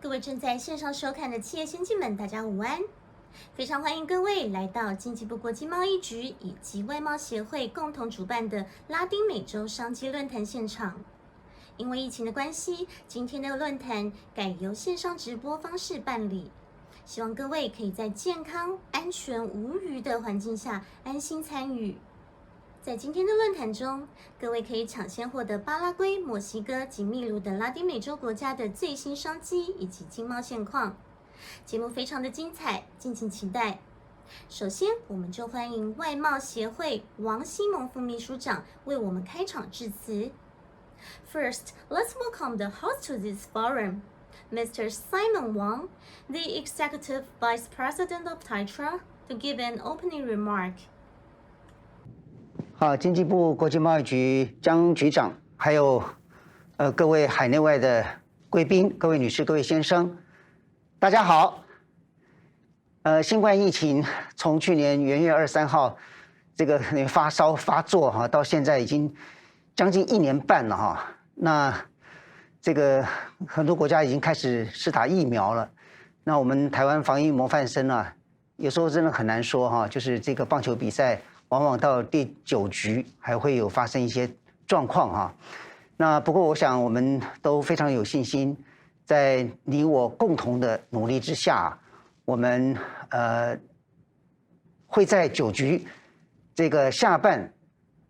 各位正在线上收看的企业先进们，大家午安！非常欢迎各位来到经济部国际贸易局以及外贸协会共同主办的拉丁美洲商机论坛现场。因为疫情的关系，今天的论坛改由线上直播方式办理，希望各位可以在健康、安全、无虞的环境下安心参与。在今天的论坛中，各位可以抢先获得巴拉圭、墨西哥及秘鲁等拉丁美洲国家的最新商机以及经贸现况。节目非常的精彩，敬请期待。首先，我们就欢迎外贸协会王熙蒙副秘书长为我们开场致辞。First, let's welcome the host to this forum, Mr. Simon Wang, the Executive Vice President of TITRA, to give an opening remark. 好，经济部国际贸易局江局长，还有各位海内外的贵宾，各位女士、各位先生，大家好。新冠疫情从去年元月23号这个发烧发作哈，到现在已经将近1年半了哈。那这个很多国家已经开始施打疫苗了。那我们台湾防疫模范生啊，有时候真的很难说哈，就是这个棒球比赛。往往到第9局还会有发生一些状况哈。那不过我想我们都非常有信心，在你我共同的努力之下，我们会在9局这个下半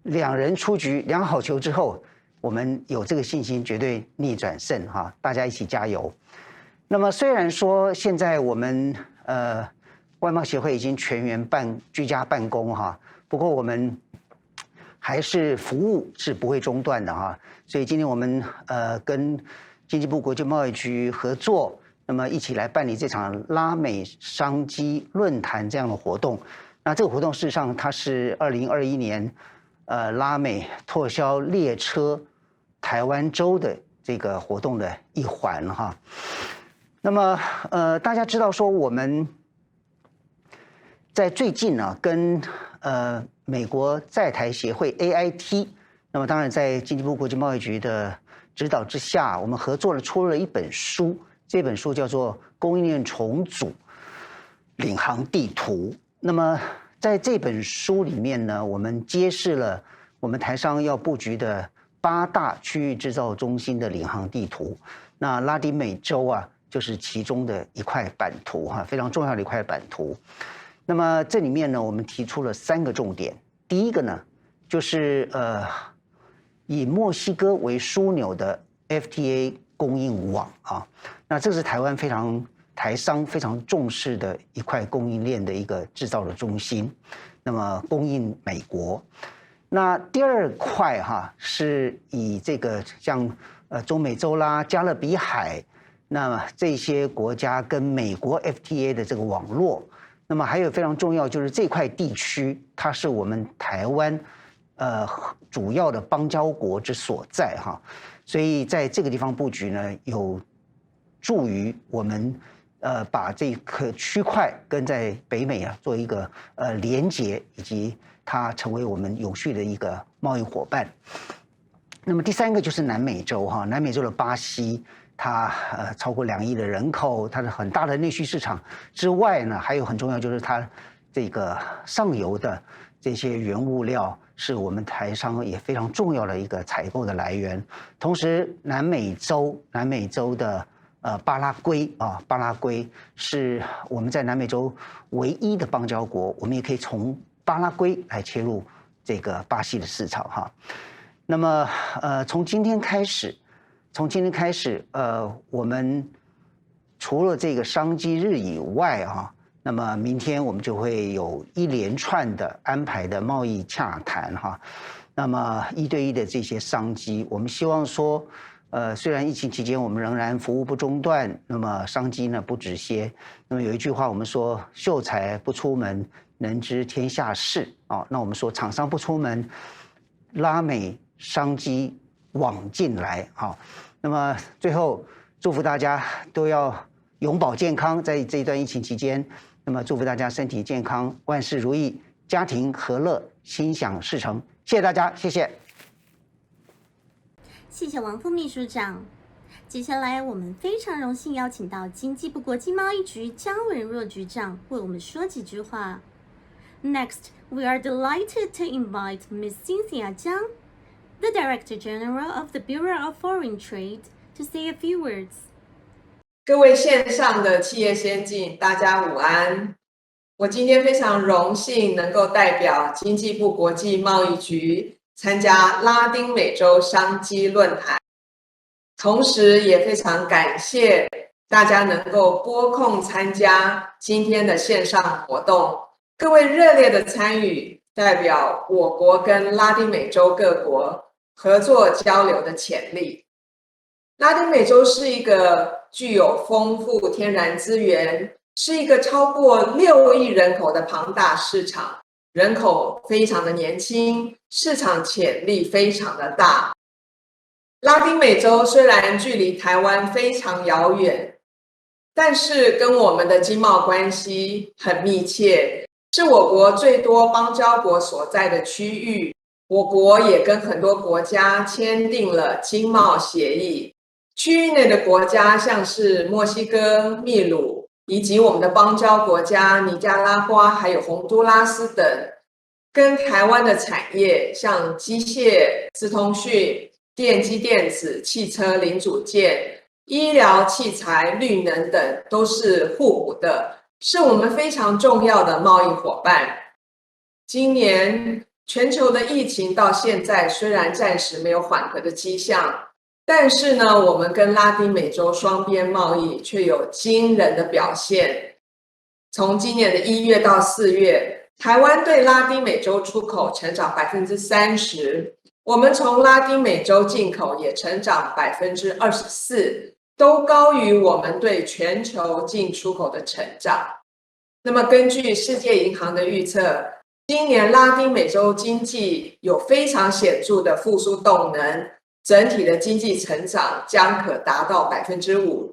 2人出局2好球之后，我们有这个信心绝对逆转胜哈，大家一起加油。那么虽然说现在我们外贸协会已经全员居家办公哈。不过我们还是服务是不会中断的哈，所以今天我们跟经济部国际贸易局合作，那么一起来办理这场拉美商机论坛这样的活动。那这个活动事实上它是2021年拉美拓销列车台湾州的这个活动的一环哈。那么大家知道说我们在最近呢跟美国在台协会 AIT， 那么当然在经济部国际贸易局的指导之下，我们合作出了一本书，这本书叫做《供应链重组领航地图》。那么在这本书里面呢，我们揭示了我们台商要布局的8大区域制造中心的领航地图。那拉丁美洲啊，就是其中的一块版图哈，非常重要的一块版图。那么这里面呢，我们提出了3个重点。第一个呢，就是以墨西哥为枢纽的 FTA 供应网啊，那这是台商非常重视的一块供应链的一个制造的中心，那么供应美国。那第2块哈，是以这个像中美洲啦、加勒比海，那么这些国家跟美国 FTA 的这个网络。那么还有非常重要，就是这块地区，它是我们台湾主要的邦交国之所在哈，所以在这个地方布局呢，有助于我们把这个区块跟在北美啊做一个连结，以及它成为我们永续的一个贸易伙伴。那么第3个就是南美洲哈，南美洲的巴西。它超过2亿的人口，它是很大的内需市场之外呢，还有很重要就是它这个上游的这些原物料是我们台商也非常重要的一个采购的来源。同时，南美洲的巴拉圭啊，巴拉圭是我们在南美洲唯一的邦交国，我们也可以从巴拉圭来切入这个巴西的市场哈。那么从今天开始，我们除了这个商机日以外啊，那么明天我们就会有一连串的安排的贸易洽谈哈。那么1对1的这些商机，我们希望说，虽然疫情期间我们仍然服务不中断，那么商机呢不止歇。那么有一句话我们说，秀才不出门，能知天下事啊。那我们说厂商不出门，拉美商机往进来啊。那么最后祝福大家都要永保健康，在这一段疫情期间，那么祝福大家身体健康，万事如意，家庭和乐，心想事成。谢谢大家，谢谢。谢谢王副秘书长。接下来，我们非常荣幸邀请到经济部国际贸易局江文若局长为我们说几句话。Next, we are delighted to invite Ms. Cynthia Jiang, the Director General of the Bureau of Foreign Trade, to say a few words. 各位线上的企业先进，大家午安。我今天非常荣幸能够代表经济部国际贸易局参加拉丁美洲商机论坛，同时也非常感谢大家能够拨空参加今天的线上活动。各位热烈的参与，代表我国跟拉丁美洲各国合作交流的潜力。拉丁美洲是一个具有丰富天然资源，是一个超过6亿人口的庞大市场，人口非常的年轻，市场潜力非常的大。拉丁美洲虽然距离台湾非常遥远，但是跟我们的经贸关系很密切，是我国最多邦交国所在的区域。我国也跟很多国家签订了经贸协议。区域内的国家像是墨西哥、秘鲁，以及我们的邦交国家尼加拉瓜还有洪都拉斯等，跟台湾的产业像机械、资通讯、电机电子、汽车零组件、医疗器材、绿能等都是互补的，是我们非常重要的贸易伙伴。今年全球的疫情到现在虽然暂时没有缓和的迹象，但是呢，我们跟拉丁美洲双边贸易却有惊人的表现。从今年的1月到4月，台湾对拉丁美洲出口成长30%，我们从拉丁美洲进口也成长24%，都高于我们对全球进出口的成长。那么根据世界银行的预测，今年拉丁美洲经济有非常显著的复苏动能，整体的经济成长将可达到5%。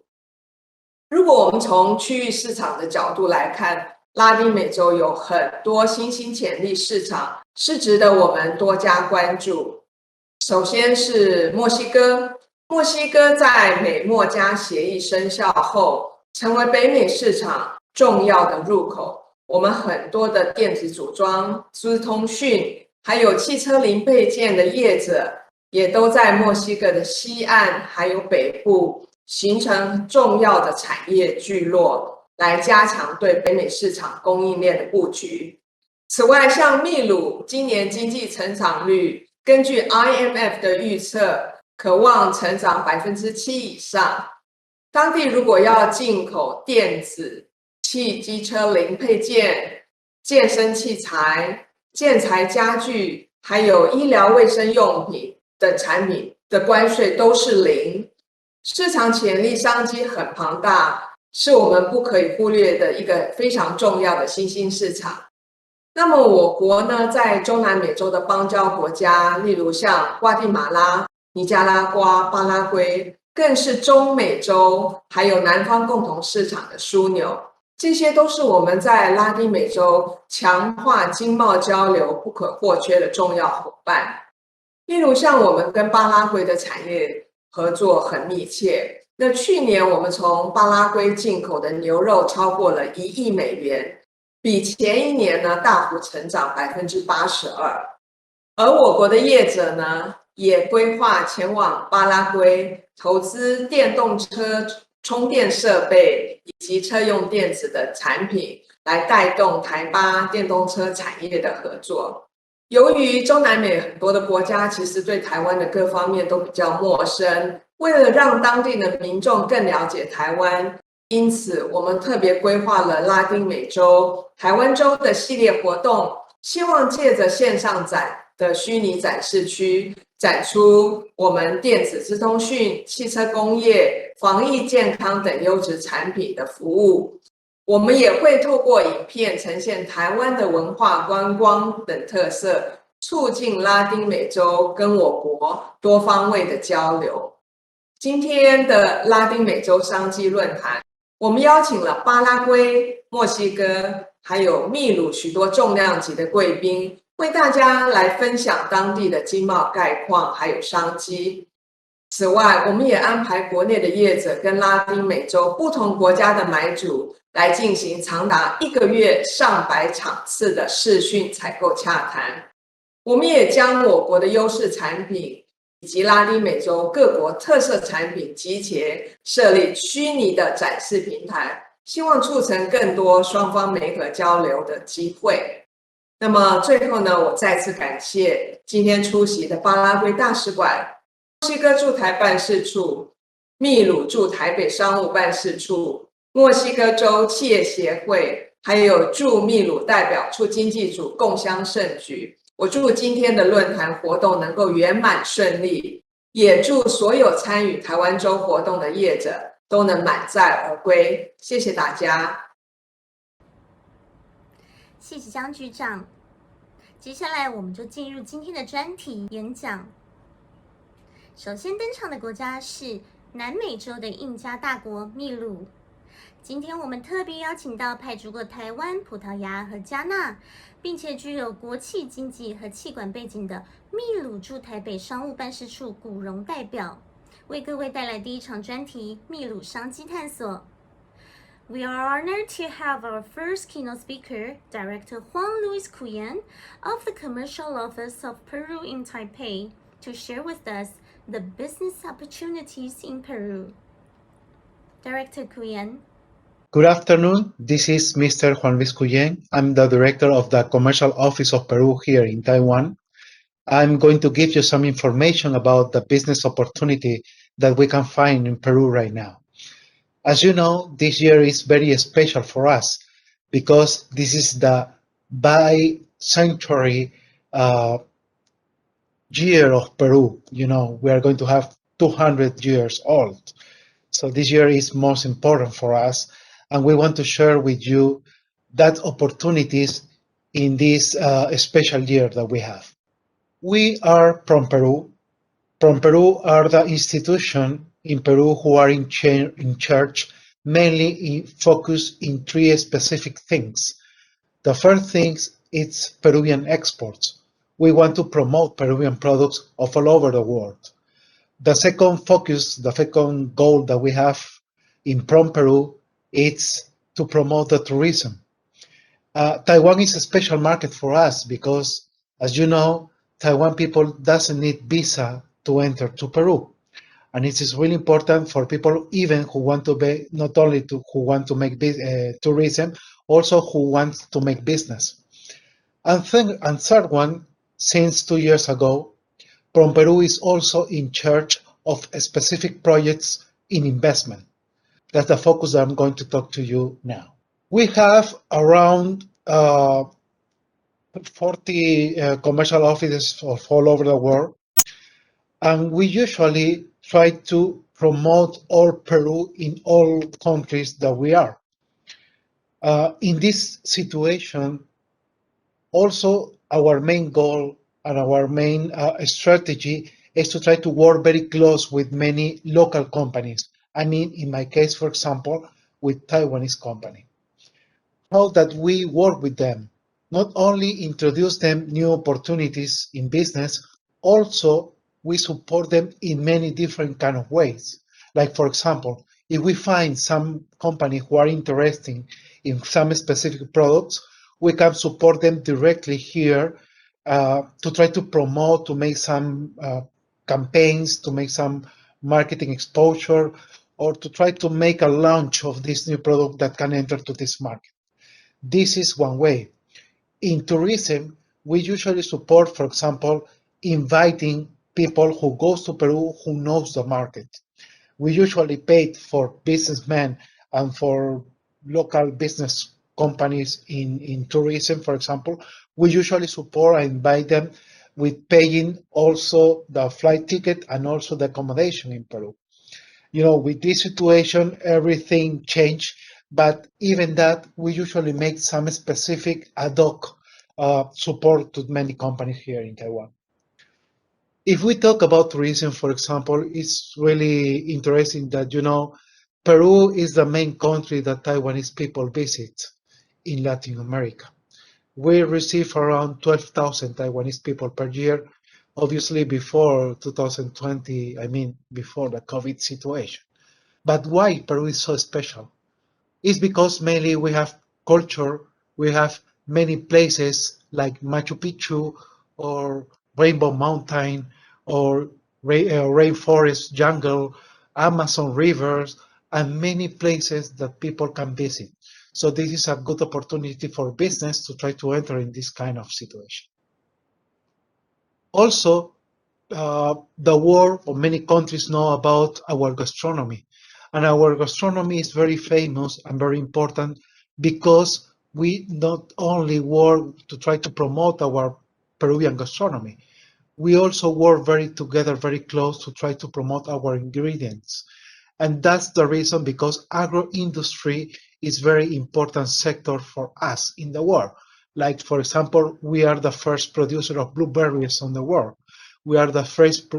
如果我们从区域市场的角度来看，拉丁美洲有很多新兴潜力市场是值得我们多加关注。首先是墨西哥，墨西哥在美墨加协议生效后，成为北美市场重要的入口。我们很多的电子组装、资通讯，还有汽车零配件的业者，也都在墨西哥的西岸还有北部形成重要的产业聚落，来加强对北美市场供应链的布局。此外，像秘鲁今年经济成长率根据 IMF 的预测，可望成长7%以上。当地如果要进口电子、机车零配件、健身器材、建材家具，还有医疗卫生用品等产品的关税都是0，市场潜力商机很庞大，是我们不可以忽略的一个非常重要的新兴市场。那么我国呢，在中南美洲的邦交国家，例如像瓜地马拉、尼加拉瓜、巴拉圭，更是中美洲还有南方共同市场的枢纽，这些都是我们在拉丁美洲强化经贸交流不可或缺的重要伙伴。例如像我们跟巴拉圭的产业合作很密切，那去年我们从巴拉圭进口的牛肉超过了1亿美元，比前一年呢大幅成长82%。而我国的业者呢，也规划前往巴拉圭投资电动车充电设备以及车用电子的产品，来带动台巴电动车产业的合作。由于中南美很多的国家其实对台湾的各方面都比较陌生，为了让当地的民众更了解台湾，因此我们特别规划了拉丁美洲台湾州的系列活动，希望借着线上展的虚拟展示区，展出我们电子资通讯、汽车工业、防疫健康等优质产品的服务。我们也会透过影片呈现台湾的文化、观光等特色，促进拉丁美洲跟我国多方位的交流。今天的拉丁美洲商机论坛，我们邀请了巴拉圭、墨西哥还有秘鲁许多重量级的贵宾，为大家来分享当地的经贸概况还有商机。此外，我们也安排国内的业者跟拉丁美洲不同国家的买主来进行长达1个月上百场次的视讯采购洽谈。我们也将我国的优势产品以及拉丁美洲各国特色产品集结，设立虚拟的展示平台，希望促成更多双方媒合交流的机会。那么最后呢，我再次感谢今天出席的巴拉圭大使馆、墨西哥驻台办事处、秘鲁驻台北商务办事处、墨西哥州企业协会，还有驻秘鲁代表处经济组共襄盛举。我祝今天的论坛活动能够圆满顺利，也祝所有参与台湾州活动的业者都能满载而归。谢谢大家。谢谢江局长。接下来我们就进入今天的专题演讲。首先登场的国家是南美洲的印加大国秘鲁。今天我们特别邀请到派驻过台湾、葡萄牙和加纳，并且具有国际经济和企管背景的秘鲁驻台北商务办事处古荣代表，为各位带来第一场专题秘鲁商机探索。We are honored to have our first keynote speaker, Director Juan Luis Kuyeng of the Commercial Office of Peru in Taipei, to share with us the business opportunities in Peru. Director Kuyeng. Good afternoon. This is Mr. Juan Luis Kuyeng. I'm the director of the Commercial Office of Peru here in Taiwan. I'm going to give you some information about the business opportunity that we can find in Peru right now. As you know, this year is very special for us because this is the bicentenary year of Peru. You know, we are going to have 200 years old. So this year is most important for us, and we want to share with you that opportunities in this special year that we have. We are from Peru. From Peru are the institution in Peru who are in charge mainly focus in 3 specific things. The first thing is Peruvian exports. We want to promote Peruvian products of all over the world. The second focus, the second goal that we have in Peru is to promote the tourism. Taiwan is a special market for us because, as you know, Taiwan people doesn't need visa to enter to Peru. And it is really important for people even who want to be, not only who want to make tourism, also who want to make business. And third one, since 2 years ago, Peru is also in charge of specific projects in investment. That's the focus that I'm going to talk to you now. We have around 40 commercial offices of all over the world, and we usually try to promote all Peru in all countries that we are. In this situation, also our main goal and our main strategy is to try to work very close with many local companies. I mean, in my case, for example, with Taiwanese company. How that we work with them, not only introduce them new opportunities in business, also we support them in many different kind of ways. Like, for example, if we find some company who are interested in some specific products, we can support them directly here to try to promote, to make some campaigns, to make some marketing exposure, or to try to make a launch of this new product that can enter to this market. This is one way. In tourism, we usually support, for example, inviting people who goes to Peru who knows the market. We usually pay for businessmen and for local business companies in tourism, for example. We usually support and invite them with paying also the flight ticket and also the accommodation in Peru. You know, with this situation, everything changed, but even that, we usually make some specific ad hoc support to many companies here in Taiwan. If we talk about tourism, for example, it's really interesting that, you know, Peru is the main country that Taiwanese people visit in Latin America. We receive around 12,000 Taiwanese people per year obviously before 2020, I mean, before the COVID situation. But why Peru is so special? It's because mainly we have culture, we have many places like Machu Picchu or Rainbow Mountain or rainforest jungle, Amazon rivers, and many places that people can visit. So this is a good opportunity for business to try to enter in this kind of situation. Also, the world or many countries know about our gastronomy. And our gastronomy is very famous and very important because we not only work to try to promote our Peruvian gastronomy, we also work very close to try to promote our ingredients. And that's the reason, because agro-industry is very important sector for us in the world. Like, for example, we are the first producer of blueberries on the world. We are the first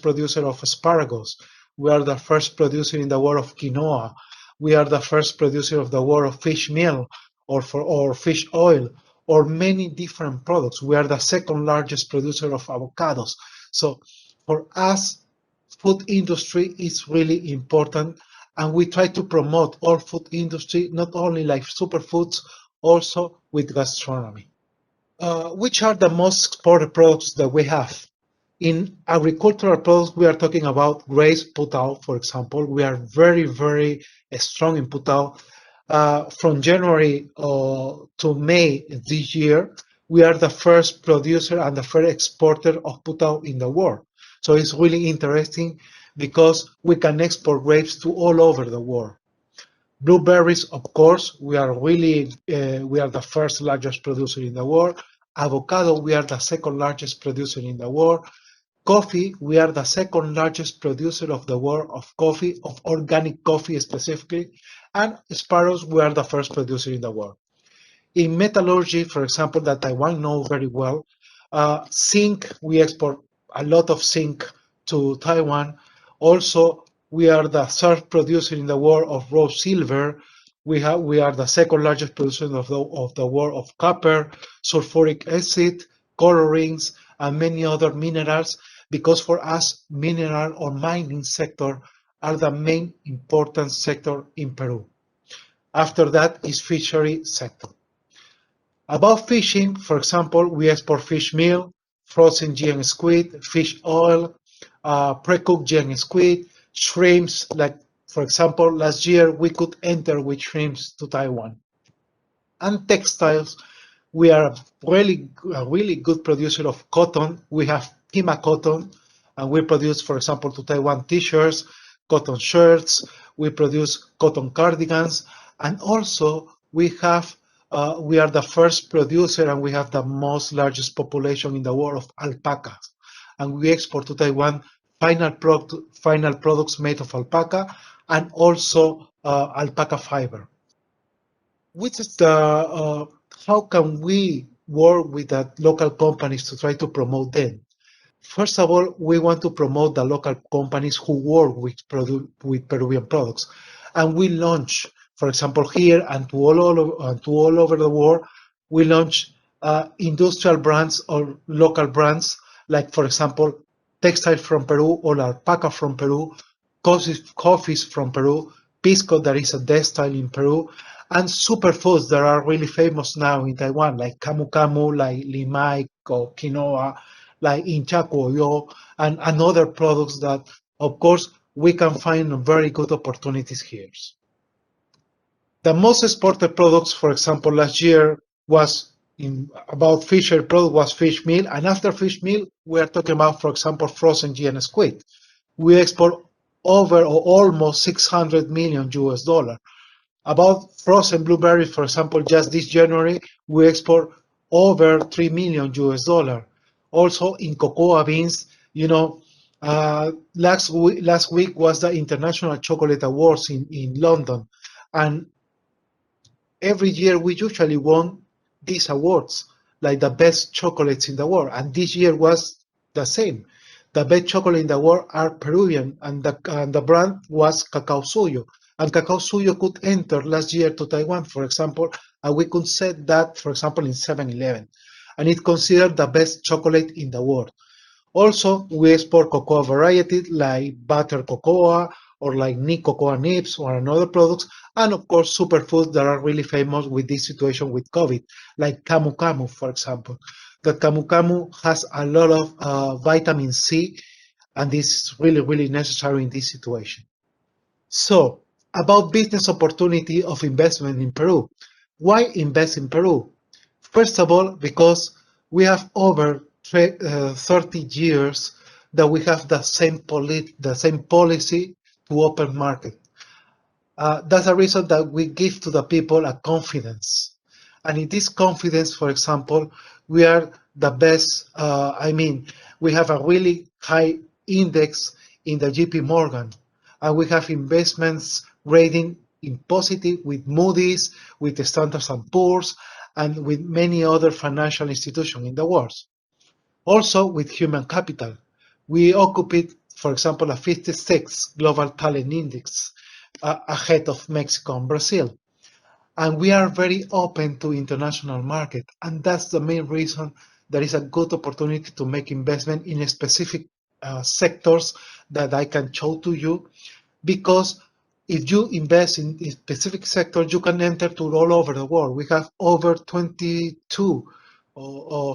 producer of asparagus. We are the first producer in the world of quinoa. We are the first producer of the world of fish meal or fish oil, or many different products. We are the second largest producer of avocados. So for us, food industry is really important, and we try to promote all food industry, not only like superfoods, also with gastronomy. Which are the most exported products that we have? In agricultural products, we are talking about grapes, putao, for example. We are very strong in putao. From January to May this year, we are the first producer and the first exporter of putao in the world. So it's really interesting because we can export grapes to all over the world. Blueberries, of course, we are the first largest producer in the world. Avocado, we are the second largest producer in the world. Coffee, we are the second largest producer of the world of coffee, of organic coffee specifically. And sparrows, we are the first producer in the world. In metallurgy, for example, that Taiwan knows very well, zinc, we export a lot of zinc to Taiwan. Also, we are the third producer in the world of raw silver. We are the second largest producer of the world of copper, sulfuric acid, colorings, and many other minerals, because for us, mineral or mining sector are the main important sector in Peru. After that is fishery sector. About fishing, for example, we export fish meal, frozen GM squid, fish oil, pre-cooked GM squid, shrimps. Like, for example, last year we could enter with shrimps to Taiwan. And textiles, we are a really good producer of cotton. We have Pima cotton, and we produce, for example, to Taiwan t-shirts, cotton shirts. We produce cotton cardigans, and also we are the first producer, and we have the most largest population in the world of alpacas, and we export to Taiwan final products made of alpaca and also alpaca fiber. Which is the how can we work with the local companies to try to promote them? First of all, we want to promote the local companies who work with Peruvian products, and we launch, for example, here and to all over the world, we launch industrial brands or local brands, like, for example, textile from Peru or alpaca from Peru, coffees from Peru, pisco, that is a textile in Peru, and superfoods that are really famous now in Taiwan, like camu camu, like limay or quinoa, like inchacuyo, and other products that, of course, we can find very good opportunities here. The most exported products, for example, last year was about fishery product was fish meal, and after fish meal, we are talking about, for example, frozen GN squid. We export over or almost $600 million. About frozen blueberries, for example, just this January, we export over $3 million. Also in cocoa beans, last week was the International Chocolate Awards in London, and every year we usually won these awards, like the best chocolates in the world, and this year was the same. The best chocolate in the world are Peruvian, and the brand was Cacao Suyo. And Cacao Suyo could enter last year to Taiwan, for example, and we could set that, for example, in 7-Eleven. And it's considered the best chocolate in the world. Also, we export cocoa varieties like butter cocoa or like cocoa nibs or another products, and of course superfoods that are really famous with this situation with COVID, like camu camu, for example. The camu camu has a lot of vitamin C, and this is really, really necessary in this situation. So, about business opportunity of investment in Peru. Why invest in Peru? First of all, because we have over 30 years that we have the same policy to open market. That's a reason that we give to the people a confidence. And in this confidence, for example, we are the best, we have a really high index in the JP Morgan, and we have investments rating in positive with Moody's, with the Standard & Poor's, and with many other financial institutions in the world. Also with human capital. We occupy, for example, a 56 global talent index, ahead of Mexico and Brazil. And we are very open to international market. And that's the main reason there is a good opportunity to make investment in specific sectors that I can show to you, because if you invest in a specific sector, you can enter to all over the world. We have over 22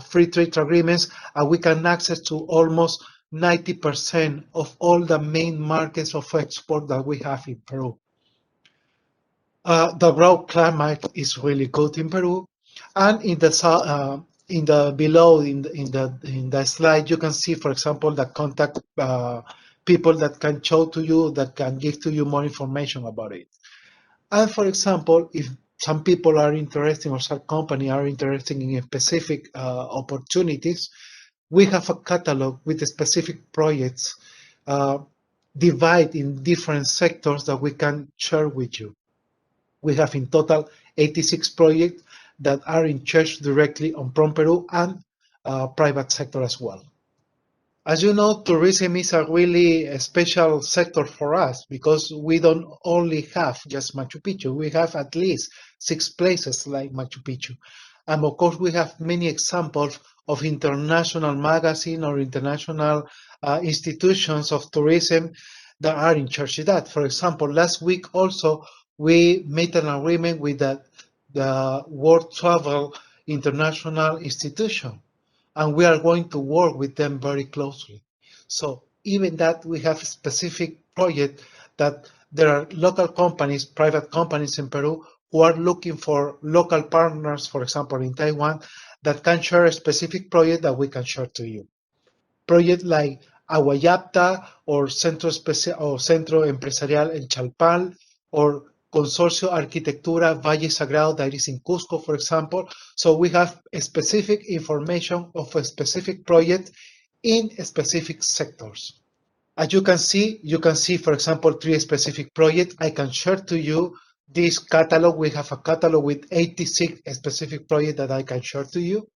free trade agreements, and we can access to almost 90% of all the main markets of export that we have in Peru. The growth climate is really good in Peru, and in the slide you can see, for example, the contact people that can show to you, that can give to you more information about it. And for example, if some people are interested, or some company are interested in specific opportunities, we have a catalog with specific projects divided in different sectors that we can share with you. We have in total 86 projects that are in charge directly on Prom Peru and private sector as well. As you know, tourism is a really special sector for us, because we don't only have just Machu Picchu. We have at least 6 places like Machu Picchu. And of course, we have many examples of international magazines or international institutions of tourism that are in charge of that. For example, last week also, we made an agreement with the World Travel International Institution, and we are going to work with them very closely. So even that, we have a specific project that there are local companies, private companies in Peru, who are looking for local partners, for example, in Taiwan, that can share a specific project that we can share to you. Projects like Aguayapta or Centro Empresarial en Chalpal, or Consorcio Arquitectura Valle Sagrado that is in Cusco, for example. So we have a specific information of a specific project in specific sectors. As you can see, for example, 3 specific projects. I can share to you this catalog. We have a catalog with 86 specific projects that I can share to you.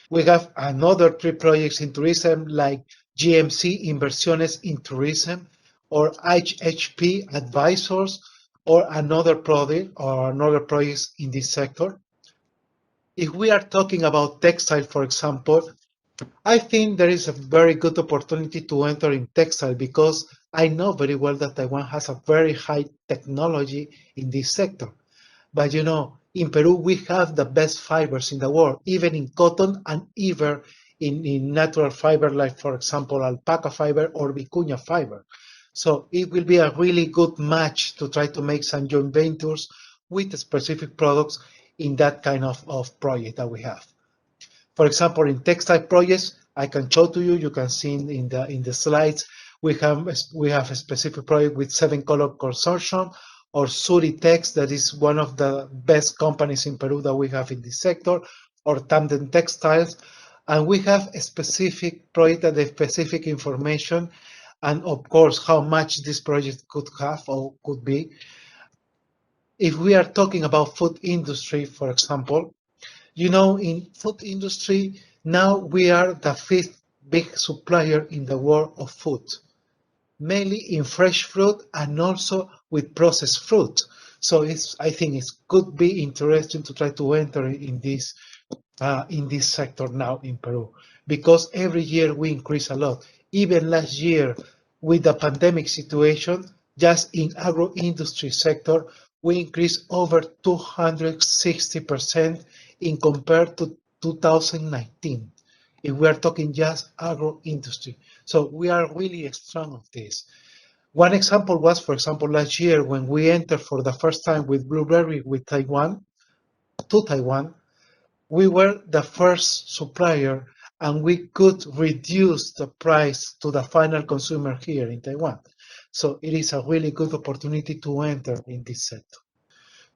We have another 3 projects in tourism, like GMC Inversiones in Tourism, or HHP Advisors, or another project or another projects in this sector. If we are talking about textile, for example, I think there is a very good opportunity to enter in textile, because I know very well that Taiwan has a very high technology in this sector. But you know, in Peru, we have the best fibers in the world, even in cotton and even in natural fiber, like, for example, alpaca fiber or vicuña fiber. So it will be a really good match to try to make some joint ventures with specific products in that kind of project that we have. For example, in textile projects, I can show to you, you can see in the slides, we have a specific project with 7 Color Consortium, or Suritex, that is one of the best companies in Peru that we have in this sector, or Tandem Textiles. And we have a specific project and a specific information, and of course, how much this project could have or could be. If we are talking about food industry, for example, you know, in food industry, now we are the 5th big supplier in the world of food, mainly in fresh fruit and also with processed fruit. So I think it could be interesting to try to enter in this sector now in Peru, because every year we increase a lot. Even last year, with the pandemic situation, just in agro-industry sector, we increased over 260% in compared to 2019. If we are talking just agro-industry. So we are really strong of this. One example was, for example, last year when we entered for the first time with blueberry with Taiwan, we were the first supplier and we could reduce the price to the final consumer here in Taiwan. So it is a really good opportunity to enter in this sector.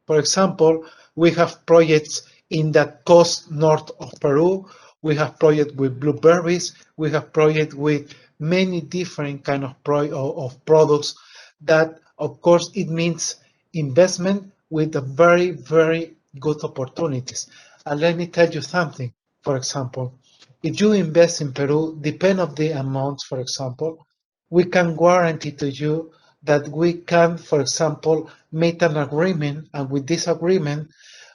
For example, we have projects in the coast north of Peru. We have projects with blueberries. We have projects with many different kind of products that, of course, it means investment with a very, very good opportunities. And let me tell you something. For example, if you invest in Peru, depend on the amounts, for example, we can guarantee to you that we can, for example, make an agreement, and with this agreement,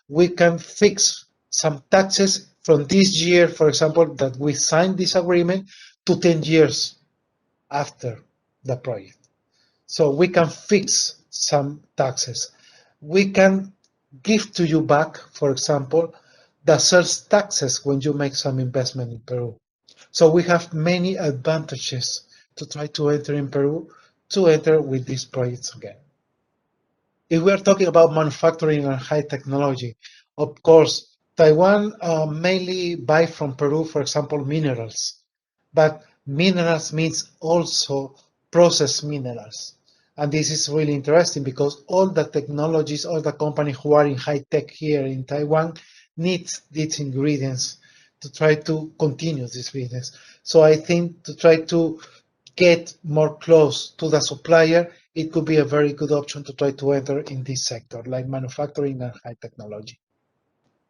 we can fix some taxes from this year, for example, that we signed this agreement to 10 years after the project. So we can fix some taxes. We can give to you back, for example, the sales taxes when you make some investment in Peru. So we have many advantages to try to enter in Peru, to enter with these projects again. If we are talking about manufacturing and high technology, of course, Taiwan mainly buy from Peru, for example, minerals. But minerals means also processed minerals. And this is really interesting because all the technologies, all the companies who are in high tech here in Taiwan needs these ingredients to try to continue this business. So I think to try to get more close to the supplier, it could be a very good option to try to enter in this sector, like manufacturing and high technology.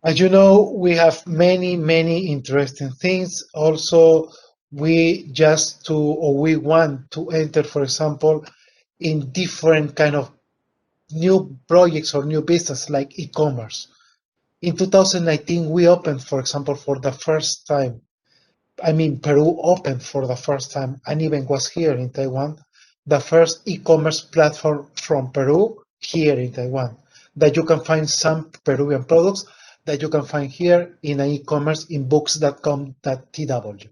As you know, we have many, many interesting things. Also, we want to enter, for example, in different kind of new projects or new business like e-commerce. In 2019, we opened, for example, for the first time, Peru opened for the first time and even was here in Taiwan, the first e-commerce platform from Peru here in Taiwan, that you can find some Peruvian products that you can find here in an e-commerce in books.com.tw.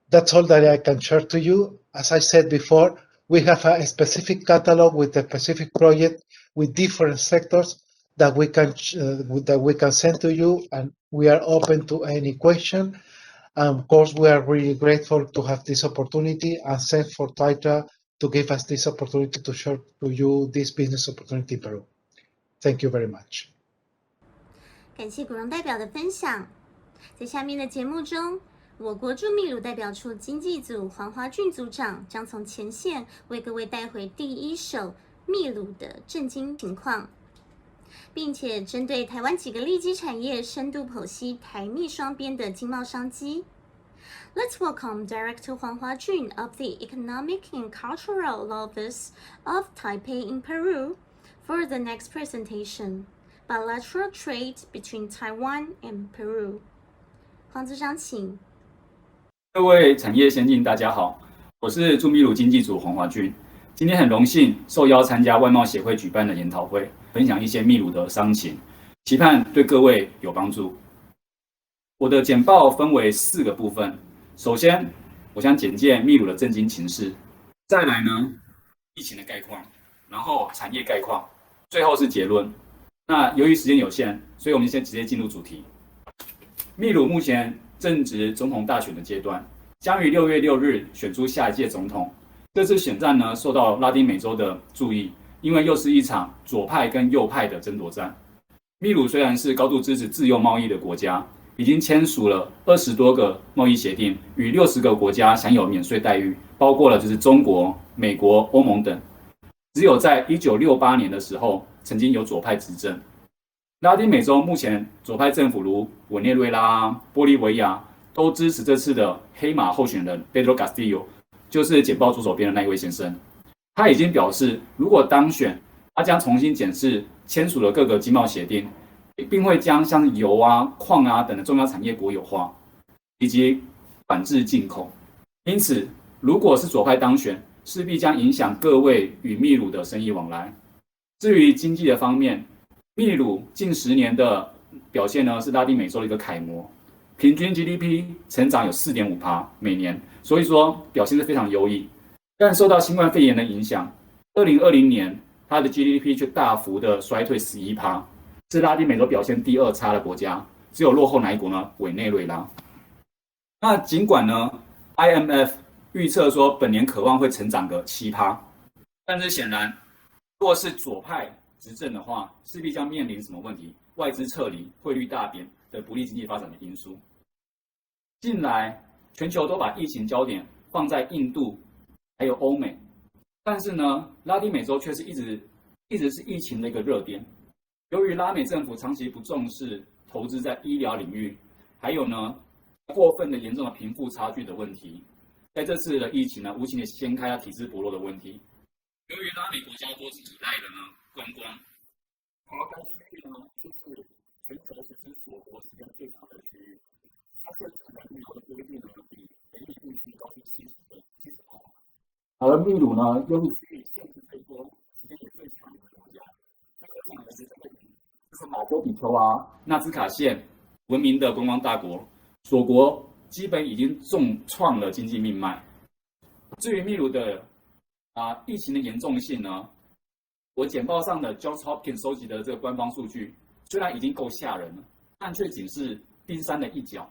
That's all that I can share to you. As I said before, we have a specific catalog with a specific project with different sectors that we can send to you, and we are open to any question. And of course, we are really grateful to have this opportunity and thanks for TITA to give us this opportunity to share to you this business opportunity in Peru. Thank you very much. 感谢古荣代表的分享。在下面的节目中，我国驻秘鲁代表处经济组黄华俊组长将从前线为各位带回第一手秘鲁的政经情况，并且针对台湾几个利基产业深度剖析台秘双边的经贸商机。Let's welcome Director Juan Jun of the Economic and Cultural Office of Taipei in Peru for the next presentation, Bilateral Trade between Taiwan and Peru. 黄组长，请。各位产业先进，大家好，我是驻秘鲁经济组黄华俊。今天很荣幸受邀参加外贸协会举办的研讨会，分享一些秘鲁的商情，期盼对各位有帮助。我的简报分为4个部分。首先，我想简介秘鲁的政经情势，再来呢，疫情的概况，然后产业概况，最后是结论。那由于时间有限，所以我们先直接进入主题。秘鲁目前正值总统大选的阶段，将于6月6日选出下一届总统。这次选战呢，受到拉丁美洲的注意，因为又是一场左派跟右派的争夺战。秘鲁虽然是高度支持自由贸易的国家，已经签署了20多个贸易协定，与60个国家享有免税待遇，包括了就是中国、美国、欧盟等。只有在1968年的时候，曾经有左派执政。拉丁美洲目前左派政府如委内瑞拉、玻利维亚都支持这次的黑马候选人 Pedro Castillo， 就是简报左手边的那一位先生。他已经表示，如果当选，他将重新检视签署了各个经贸协定，并会将像油啊、矿啊等的重要产业国有化，以及管制进口。因此，如果是左派当选，势必将影响各位与秘鲁的生意往来。至于经济的方面，秘鲁近10年的表现呢是拉丁美洲的一个楷模，平均 GDP 成长有 4.5% 每年，所以说表现是非常优异。但受到新冠肺炎的影响，2020年它的 GDP 却大幅的衰退11%，是拉丁美洲表现第2差的国家，只有落后哪一国呢？委内瑞拉。那尽管呢 IMF 预测说本年渴望会成长个7%，但是显然，若是左派执政的话，势必将面临什么问题？外资撤离、汇率大贬的不利经济发展的因素。近来，全球都把疫情焦点放在印度还有欧美，但是呢，拉丁美洲却是一直是疫情的一个热点。由于拉美政府长期不重视投资在医疗领域，还有呢过分的严重的贫富差距的问题，在这次的疫情呢，无情的掀开了体制薄弱的问题。由于拉美国家都是依赖的呢观光，而该区域呢就是全球实施锁国时间最长的区域，它设置的旅游的规定呢比北美地区高出70%。而秘鲁呢又是区域限制最多、时间也最长的国家，那可想而知，就是马丘比丘啊、纳兹卡县闻名的观光大国，锁国基本已经重创了经济命脉。至于秘鲁的疫情的严重性呢，我简报上的 Johns Hopkins 收集的这个官方数据，虽然已经够吓人了，但却仅是冰山的一角。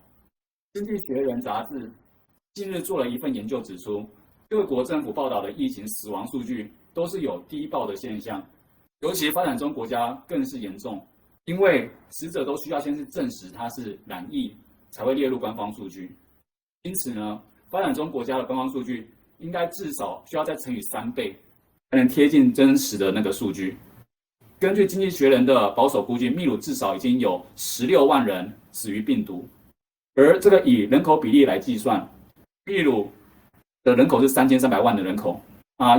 经济学人杂志近日做了一份研究指出，各国政府报道的疫情死亡数据都是有低报的现象，尤其发展中国家更是严重，因为死者都需要先是证实他是染疫，才会列入官方数据。因此呢，发展中国家的官方数据应该至少需要再乘以3倍，才能贴近真实的那个数据。根据经济学人的保守估计，秘鲁至少已经有16万人死于病毒，而这个以人口比例来计算，秘鲁的人口是3300万的人口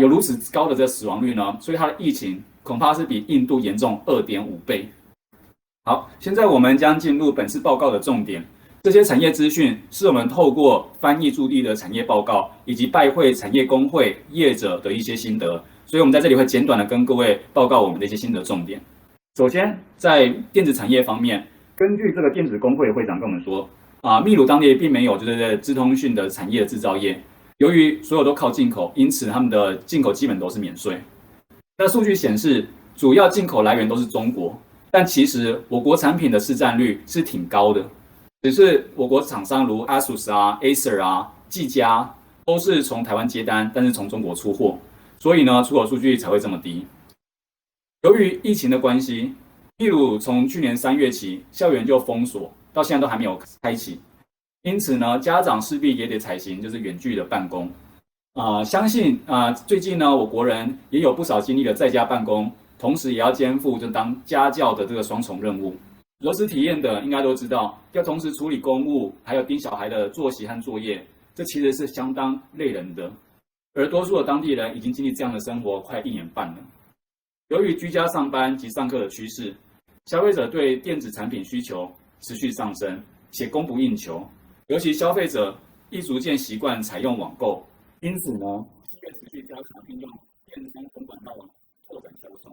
有如此高的这个死亡率呢，所以它的疫情恐怕是比印度严重2.5倍。好，现在我们将进入本次报告的重点。这些产业资讯是我们透过翻译驻地的产业报告，以及拜会产业工会业者的一些心得，所以我们在这里会简短的跟各位报告我们的一些心得重点。首先，在电子产业方面，根据这个电子工会会长跟我们说，秘鲁当地并没有就是资通讯的产业的制造业，由于所有都靠进口，因此他们的进口基本都是免税。那数据显示，主要进口来源都是中国，但其实我国产品的市占率是挺高的。只是我国厂商如 ASUS Acer 技嘉都是从台湾接单，但是从中国出货，所以呢，出口数据才会这么低。由于疫情的关系，秘鲁从去年3月起校园就封锁，到现在都还没有开启，因此呢，家长势必也得采行就是远距的办公。相信最近呢，我国人也有不少经历了在家办公，同时也要肩负就当家教的这个双重任务。有实体验的应该都知道，要同时处理公务，还有盯小孩的作息和作业，这其实是相当累人的。而多数的当地人已经经历这样的生活快1年半了。由于居家上班及上课的趋势，消费者对电子产品需求持续上升，且供不应求。尤其消费者亦逐渐习惯采用网购，因此呢，企业持续加强并用电商等管道拓展销售。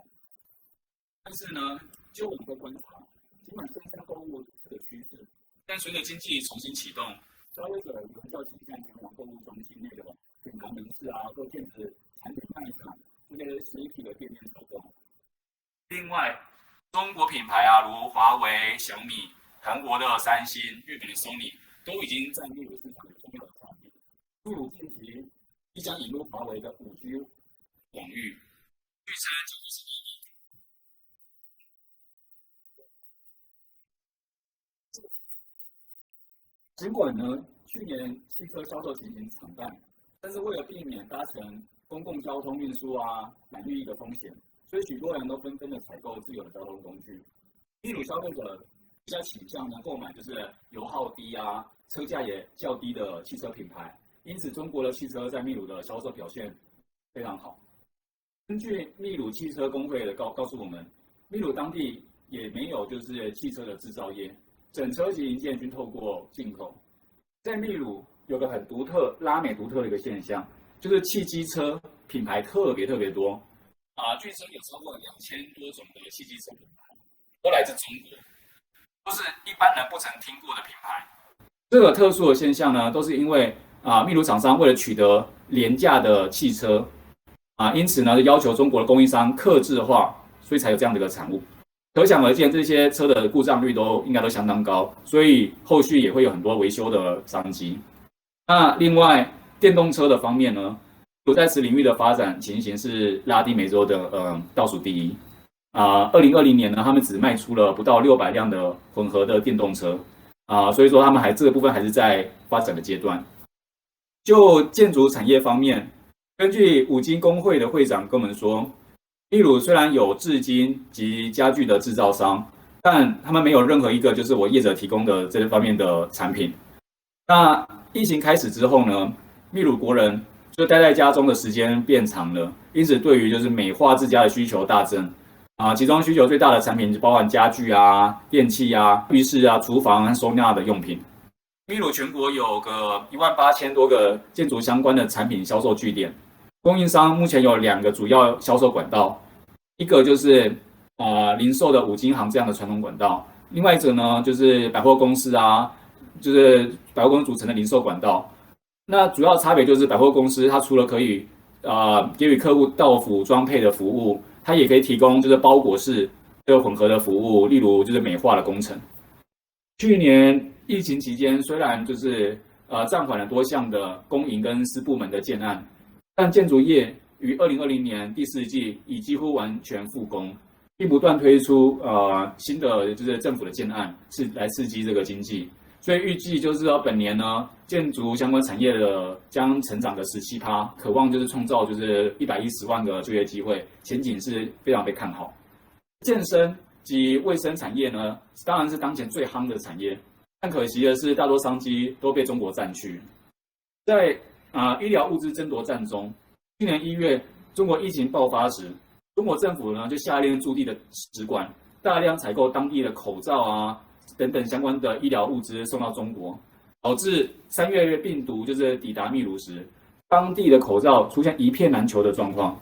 但是呢，就我们的观察，尽管线上购物是个趋势，但随着经济重新启动，消费者有较倾向前往购物中心内的品牌门市或电子产品卖场这些实体的店面走动。另外，中国品牌如华为、小米、韩国的三星、日本的 Sony 都已经在秘鲁市场有重要的产品。秘鲁近期即将引入华为的5G 网域，预测2021年。尽管呢，去年汽车销售情形惨淡，但是为了避免搭乘公共交通运输满利益的风险，所以许多人都纷纷的采购自有的交通工具。秘鲁消费者比较倾向呢购买就是油耗低车价也较低的汽车品牌，因此中国的汽车在秘鲁的销售表现非常好。根据秘鲁汽车工会的告诉我们，秘鲁当地也没有就是汽车的制造业。整车及零件均透过进口。在秘鲁，有个很独特、拉美独特的一个现象，就是汽机车品牌特别多据称有超过2000多种的汽机车品牌，都来自中国，都是一般人不曾听过的品牌。这个特殊的现象呢，都是因为秘鲁厂商为了取得廉价的汽车因此呢，要求中国的供应商客制化，所以才有这样的一个产物。可想而知，这些车的故障率应该都相当高，所以后续也会有很多维修的商机。那另外，电动车的方面呢，在此领域的发展情形是拉丁美洲的倒数第一。2020年呢，他们只卖出了不到600辆的混合的电动车所以说他们这个部分还是在发展的阶段。就建筑产业方面，根据五金工会的会长跟我们说，秘鲁虽然有制金及家具的制造商，但他们没有任何一个就是我业者提供的这方面的产品。那疫情开始之后呢，秘鲁国人就待在家中的时间变长了，因此对于就是美化自家的需求大增其中需求最大的产品就包含家具电器浴室厨房和收纳的用品。秘鲁全国有个18000多个建筑相关的产品销售据点，供应商目前有2个主要销售管道，一个就是零售的五金行这样的传统管道，另外一者呢就是百货公司就是百货公司组成的零售管道。那主要差别就是百货公司它除了可以给予客户到府装配的服务，它也可以提供就是包裹式这个混合的服务，例如就是美化的工程。去年疫情期间，虽然就是暂缓了多项的公营跟私部门的建案，但建筑业于2020年第4季已几乎完全复工，并不断推出新的就是政府的建案，是来刺激这个经济。所以预计就是本年呢，建筑相关产业的将成长的17%，渴望就是创造就是110万个就业机会，前景是非常被看好。健身及卫生产业呢，当然是当前最夯的产业，但可惜的是，大多商机都被中国占去。在医疗物资争夺战中，去年1月中国疫情爆发时，中国政府呢就下令驻地的使馆大量采购当地的口罩等等相关的医疗物资送到中国，导致3月病毒就是抵达秘鲁时，当地的口罩出现一片难求的状况。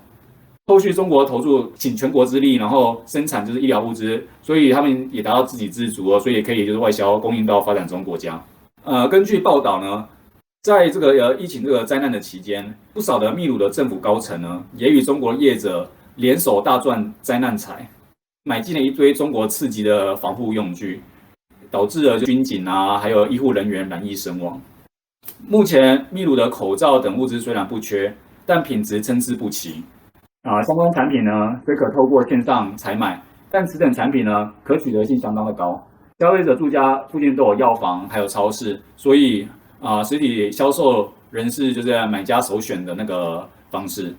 后续中国投入请全国之力，然后生产就是医疗物资，所以他们也达到自给自足所以也可以就是外销供应到发展中国家。根据报道呢，在这个疫情这个灾难的期间，不少的秘鲁的政府高层呢，也与中国业者联手大赚灾难财，买进了一堆中国次级的防护用具，导致了军警还有医护人员染疫身亡。目前秘鲁的口罩等物资虽然不缺，但品质参差不齐。相关产品呢，虽可透过线上采买，但此等产品呢，可取得性相当的高。消费者住家附近都有药房，还有超市，所以实体销售人士就是买家首选的那个方式。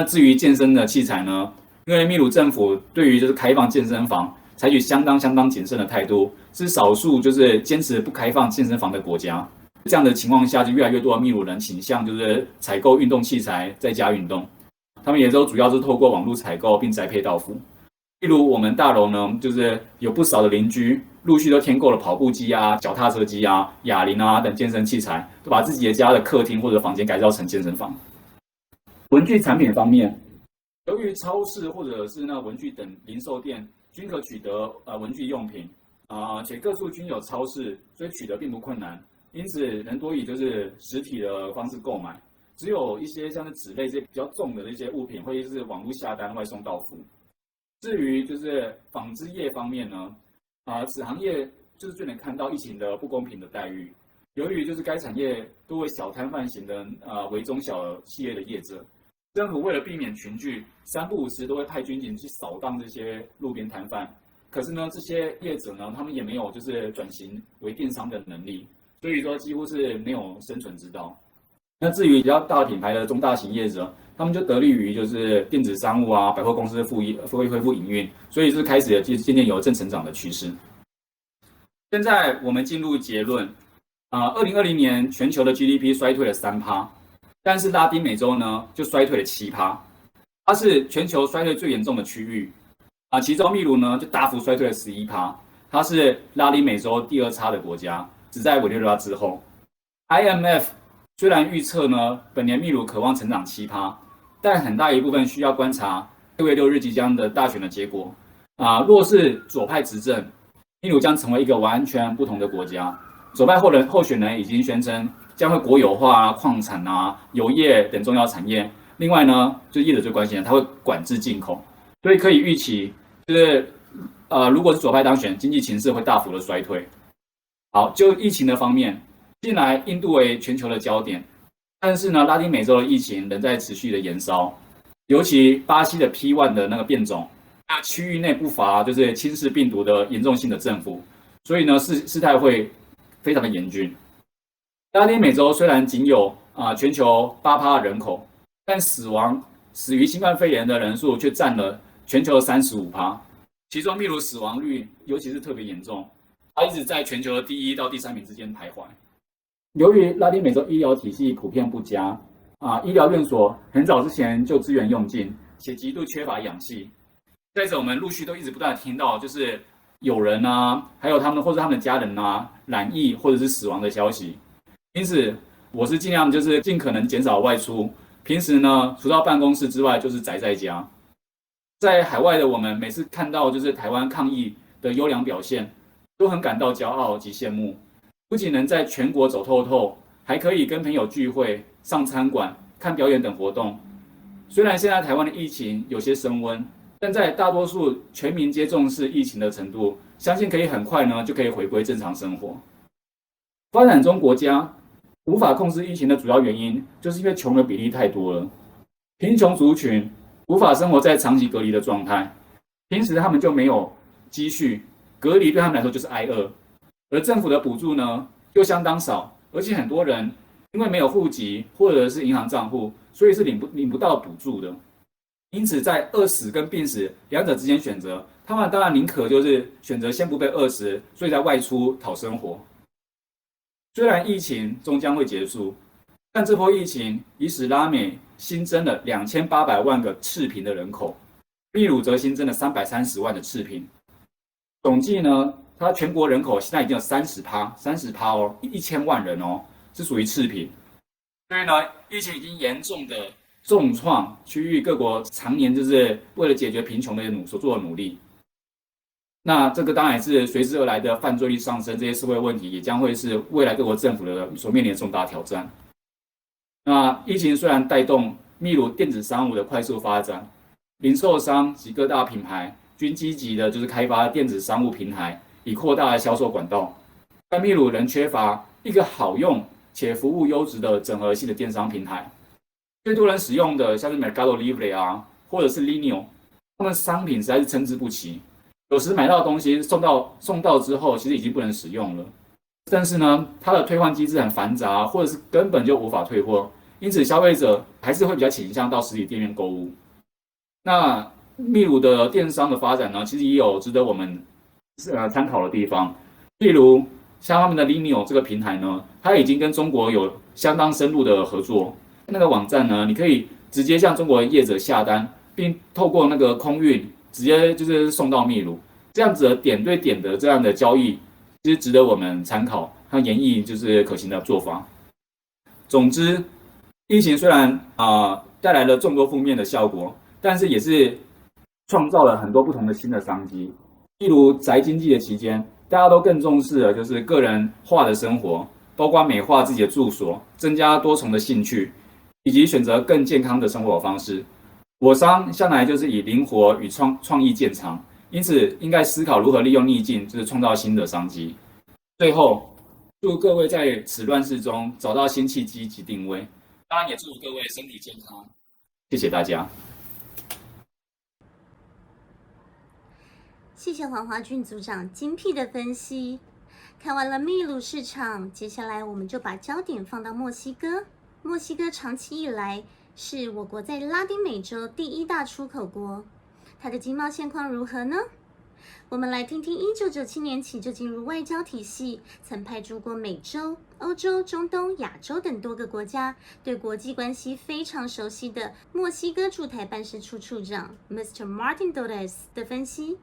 至于健身的器材呢，因为秘鲁政府对于就是开放健身房采取相当谨慎的态度，是少数就是坚持不开放健身房的国家。这样的情况下，就越来越多的秘鲁人倾向就是采购运动器材在家运动。他们也都主要是透过网络采购并宅配到府。例如我们大楼呢，就是有不少的邻居陆续都添购了跑步机脚踏车机哑铃等健身器材，都把自己的家的客厅或者房间改造成健身房。文具产品方面，由于超市或者是文具等零售店均可取得文具用品且各处均有超市，所以取得并不困难，因此人多以就是实体的方式购买。只有一些像是纸类这些比较重的一些物品会是网络下单外送到府。至于就是纺织业方面呢，此行业就是最能看到疫情的不公平的待遇。由于就是该产业多为小摊贩型的为中小企业的业者，政府为了避免群聚，3不5时都会派军警去扫荡这些路边摊贩。可是呢，这些业者呢，他们也没有就是转型为电商的能力，所以说几乎是没有生存之道。那至于比较大品牌的中大型业者，他们就得力于就是电子商务百货公司恢复营运，所以是开始渐渐有正成长的趋势。现在我们进入结论，2020年全球的 GDP 衰退了3%，但是拉丁美洲呢就衰退了7%，它是全球衰退最严重的区域其中秘鲁呢就大幅衰退了11%，它是拉丁美洲第2差的国家，只在委内瑞拉之后。IMF 虽然预测呢，本年秘鲁渴望成长7%，但很大一部分需要观察6月6日即将的大选的结果。若是左派执政，秘鲁将成为一个完全不同的国家。左派候选人已经宣称将会国有化矿产油业等重要产业。另外呢，就是业者最关心的，他会管制进口，所以可以预期，就是如果是左派当选，经济情势会大幅的衰退。好，就疫情的方面，近来印度为全球的焦点，但是呢，拉丁美洲的疫情仍在持续的延烧，尤其巴西的 P1 的那个变种，那区域内不乏就是轻视病毒的严重性的政府，所以呢，事态会非常的严峻。拉丁美洲虽然仅有全球8%的人口，但死于新冠肺炎的人数却占了全球的35%，其中秘鲁死亡率尤其是特别严重，它一直在全球的第1到第3名之间徘徊。由于拉丁美洲医疗体系普遍不佳，医疗院所很早之前就资源用尽，且极度缺乏氧气。再者，我们陆续都一直不断的听到，就是有人还有他们或者他们的家人染疫或者是死亡的消息。因此，我是尽量就是尽可能减少外出。平时呢，除到办公室之外，就是宅在家。在海外的我们，每次看到就是台湾抗疫的优良表现，都很感到骄傲及羡慕。不仅能在全国走透透，还可以跟朋友聚会、上餐馆、看表演等活动。虽然现在台湾的疫情有些升温，但在大多数全民皆重视疫情的程度，相信可以很快呢就可以回归正常生活。发展中国家无法控制疫情的主要原因，就是因为穷的比例太多了。贫穷族群无法生活在长期隔离的状态，平时他们就没有积蓄，隔离对他们来说就是挨饿。而政府的补助呢，又相当少，而且很多人因为没有户籍或者是银行账户，所以是领不到补助的。因此，在饿死跟病死两者之间选择，他们当然宁可就是选择先不被饿死，所以在外出讨生活。虽然疫情终将会结束，但这波疫情已使拉美新增了2800万个赤贫的人口，秘鲁则新增了330万的赤贫。总计呢，它全国人口现在已经有30%哦，1000万人哦，是属于赤贫。所以呢，疫情已经严重的重创区域各国常年就是为了解决贫穷的所做的努力。那这个当然是随之而来的犯罪率上升，这些社会问题也将会是未来各国政府的所面临的重大挑战。那疫情虽然带动秘鲁电子商务的快速发展，零售商及各大品牌均积极的就是开发电子商务平台，以扩大销售管道，但秘鲁仍缺乏一个好用且服务优质的整合性的电商平台。最多人使用的像是 Mercado Libre 或者是 Linio， 他们商品实在是参差不齐，有时买到的东西送到之后，其实已经不能使用了。但是呢，它的退换机制很繁杂，或者是根本就无法退货，因此消费者还是会比较倾向到实体店面购物。那秘鲁的电商的发展呢，其实也有值得我们参考的地方。例如像他们的 Linio 这个平台呢，它已经跟中国有相当深入的合作。那个网站呢，你可以直接向中国业者下单，并透过那个空运直接就是送到秘鲁，这样子的点对点的这样的交易，其实值得我们参考和研议就是可行的做法。总之，疫情虽然带来了众多负面的效果，但是也是创造了很多不同的新的商机。例如宅经济的期间，大家都更重视了就是个人化的生活，包括美化自己的住所，增加多重的兴趣，以及选择更健康的生活方式。我商向来就是以灵活与创意见长，因此应该思考如何利用逆境，就是创造新的商机。最后，祝各位在此乱世中找到新契机及定位，当然也祝各位身体健康。谢谢大家。谢谢黄华俊组长精辟的分析。看完了秘鲁市场，接下来我们就把焦点放到墨西哥。墨西哥长期以来是我国在拉丁美洲第1大出口国，它的经贸现况如何呢？我们来听听1997年起就进入外交体系，曾派驻过美洲、欧洲、中东、亚洲等多个国家，对国际关系非常熟悉的墨西哥驻台办事处处长 Mr. Martin Torres 的分析。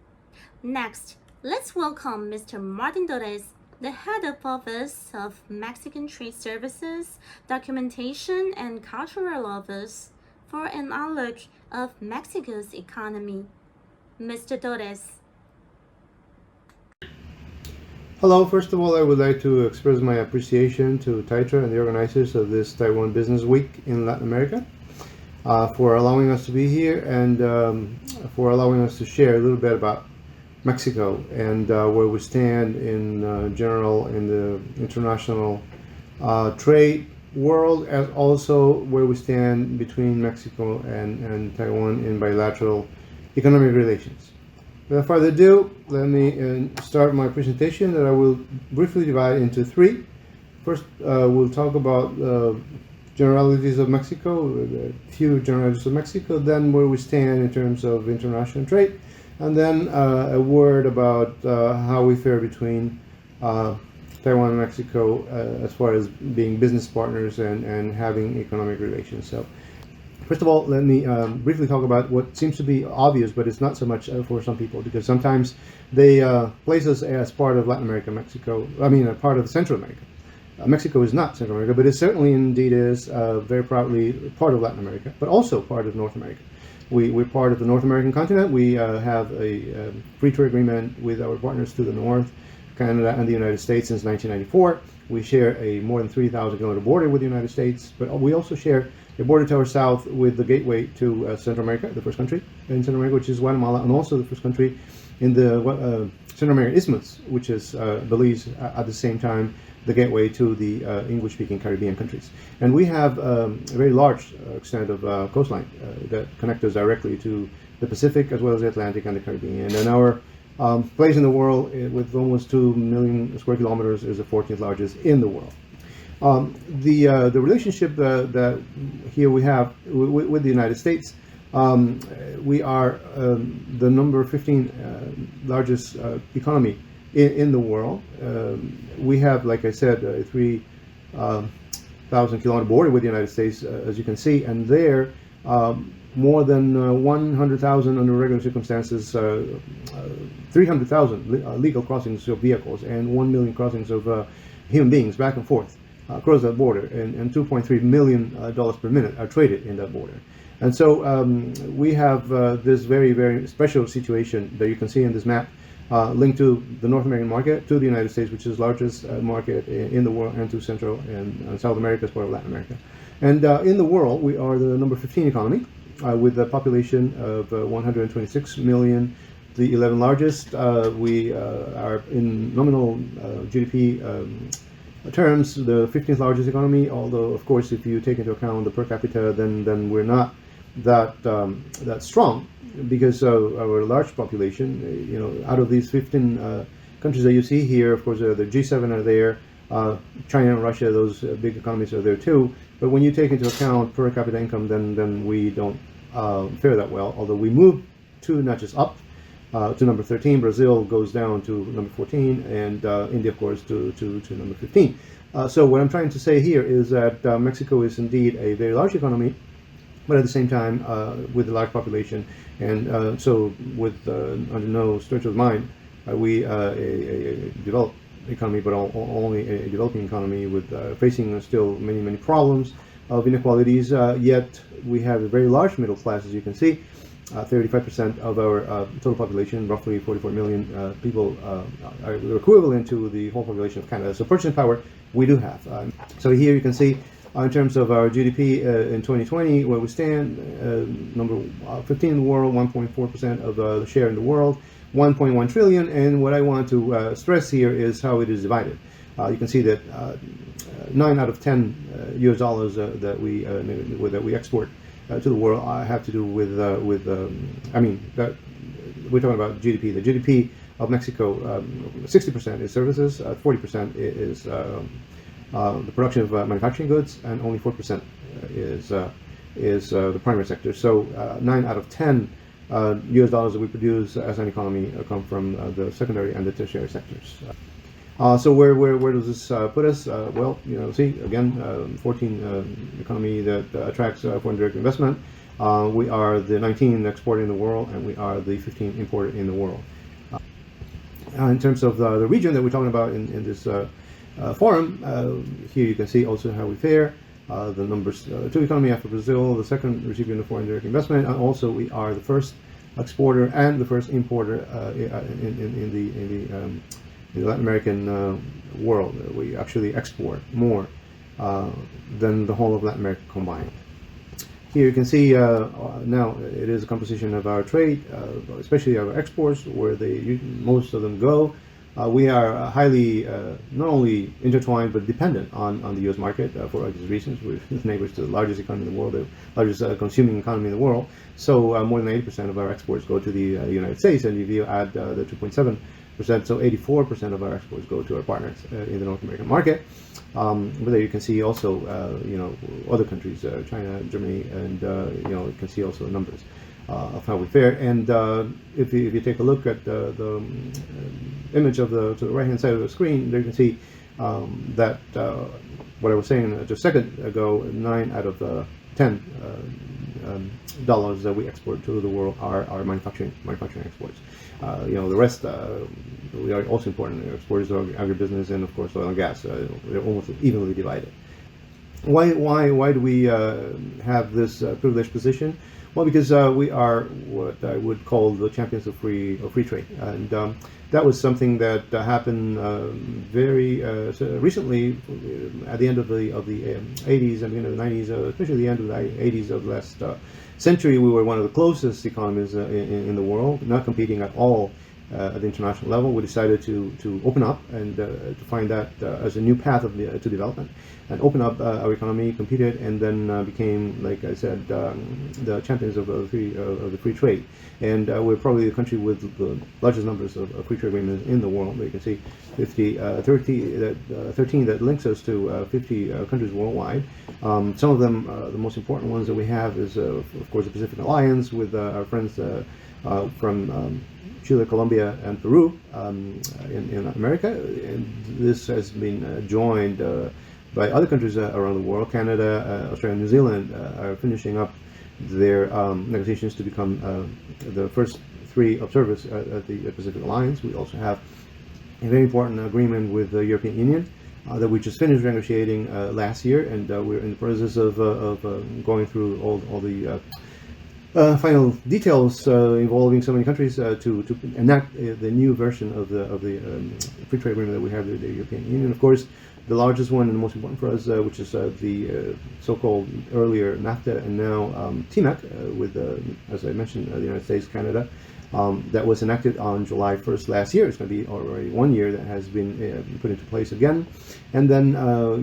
Next, let's welcome Mr. Martin Torres, the head of Office of Mexican Trade Services, Documentation and Cultural Office, for an outlook of Mexico's economy. Mr. Torres. Hello, first of all, I would like to express my appreciation to TITRA and the organizers of this Taiwan Business Week in Latin America for allowing us to be here and for allowing us to share a little bit about Mexico and where we stand in general in the international trade world, as also where we stand between Mexico and Taiwan in bilateral economic relations. Without further ado, let me start my presentation that I will briefly divide into three. First, we'll talk about generalities of Mexico, a few generalities of Mexico, then where we stand in terms of international trade, and then a word about how we fare between Taiwan and Mexico as far as being business partners and having economic relations. So, first of all, let me briefly talk about what seems to be obvious, but it's not so much for some people, because sometimes they place us as part of Latin America, a part of Central America. Mexico is not Central America, but it certainly indeed is very proudly part of Latin America, but also part of North America. We're part of the North American continent. We have a free trade agreement with our partners to the north, Canada and the United States, since 1994. We share a more than 3,000 kilometer border with the United States, but we also share a border to our south with the gateway to Central America, the first country in Central America, which is Guatemala, and also the first country in the Central American Isthmus, which is Belize, at the same time the gateway to the English-speaking Caribbean countries. And we have a very large extent of coastline that connect us directly to the Pacific as well as the Atlantic and the Caribbean. And our place in the world, with almost 2 million square kilometers, is the 14th largest in the world. The relationship that here we have with the United States, we are the number 15 largest economy in the world. We have, like I said, a 3,000 kilometer border with the United States, as you can see, and there more than 100,000 under regular circumstances, 300,000 legal crossings of vehicles, and 1 million crossings of human beings back and forth across that border, and $2.3 million per minute are traded in that border. And so we have this very, very special situation that you can see in this map, linked to the North American market, to the United States, which is the largest market in the world, and to Central and South America as part of Latin America. And in the world, we are the number 15 economy, with a population of 126 million, the 11th largest. We are in nominal GDP terms the 15th largest economy, although of course if you take into account the per capita, then we're not that strong, because of our large population. Out of these 15 countries that you see here, of course the G7 are there, China and Russia, those big economies are there too. But when you take into account per capita income, then we don't fare that well, although we move to not just up to number 13. Brazil goes down to number 14, and India, of course, to number 15. So what I'm trying to say here is that Mexico is indeed a very large economy, but at the same time with a large population, and so with under no stretch of mind we a developed economy, but only a developing economy with facing still many problems of inequalities. Yet we have a very large middle class, as you can see. 35% of our total population, roughly 44 million people, are equivalent to the whole population of Canada. So purchasing power we do have. So here you can see in terms of our GDP in 2020, where we stand, number 15 in the world, 1.4% of the share in the world, 1.1 trillion. And what I want to stress here is how it is divided. You can see that 9 out of 10 US dollars that we export to the world have to do with that we're talking about GDP. The GDP of Mexico, 60% is services, 40% is the production of manufacturing goods, and only 4% is the primary sector. So 9 out of 10 US dollars that we produce as an economy come from the secondary and the tertiary sectors. So where does this put us? Well, see again, 14 economy that attracts foreign direct investment. We are the 19 exporter in the world, and we are the 15 importer in the world. In terms of the region that we're talking about in this forum, here you can see also how we fare. The numbers 2 economy after Brazil, the second recipient of foreign direct investment, and also we are the first exporter and the first importer in the Latin American world. We actually export more than the whole of Latin America combined. Here you can see now it is a composition of our trade, especially our exports, where most of them go. We are highly not only intertwined but dependent on the U.S. market for obvious reasons. We're neighbors to the largest economy in the world, the largest consuming economy in the world. So more than 80% of our exports go to the United States, and if you add the 2.7%, so 84% of our exports go to our partners in the North American market. But there you can see also, other countries, China, Germany, and you can see also the numbers of how we fare. And if you take a look at the image to the right-hand side of the screen, there you can see that what I was saying just a second ago, 9 out of 10 dollars that we export to the world are manufacturing exports. The rest we are also important exporters of agribusiness and of course oil and gas. They're almost evenly divided. Why do we have this privileged position? Well, because we are what I would call the champions of free trade, and that was something that happened very recently, at the end of the 80s and the end of the 90s, especially the end of the 80s of last century. We were one of the closest economies in the world, not competing at all at the international level. We decided to open up and to find that as a new path to development, and open up our economy, competed, and then became, like I said, the champions of the free trade. And we're probably the country with the largest numbers of free trade agreements in the world. You can see 13 that links us to 50 countries worldwide. Some of them, the most important ones that we have is, of course, the Pacific Alliance with our friends from Chile, Colombia, and Peru in America. And this has been joined by other countries around the world. Canada, Australia, and New Zealand are finishing up their negotiations to become the first 3 observers at the Pacific Alliance. We also have a very important agreement with the European Union that we just finished negotiating last year, and we're in the process of going through all the final details involving so many countries to enact the new version of the free trade agreement that we have with the European Union. Of course, the largest one and the most important for us, which is the so-called earlier NAFTA and now TMEC, with, as I mentioned, the United States, Canada, that was enacted on July 1st last year. It's going to be already 1 year that has been put into place again. And then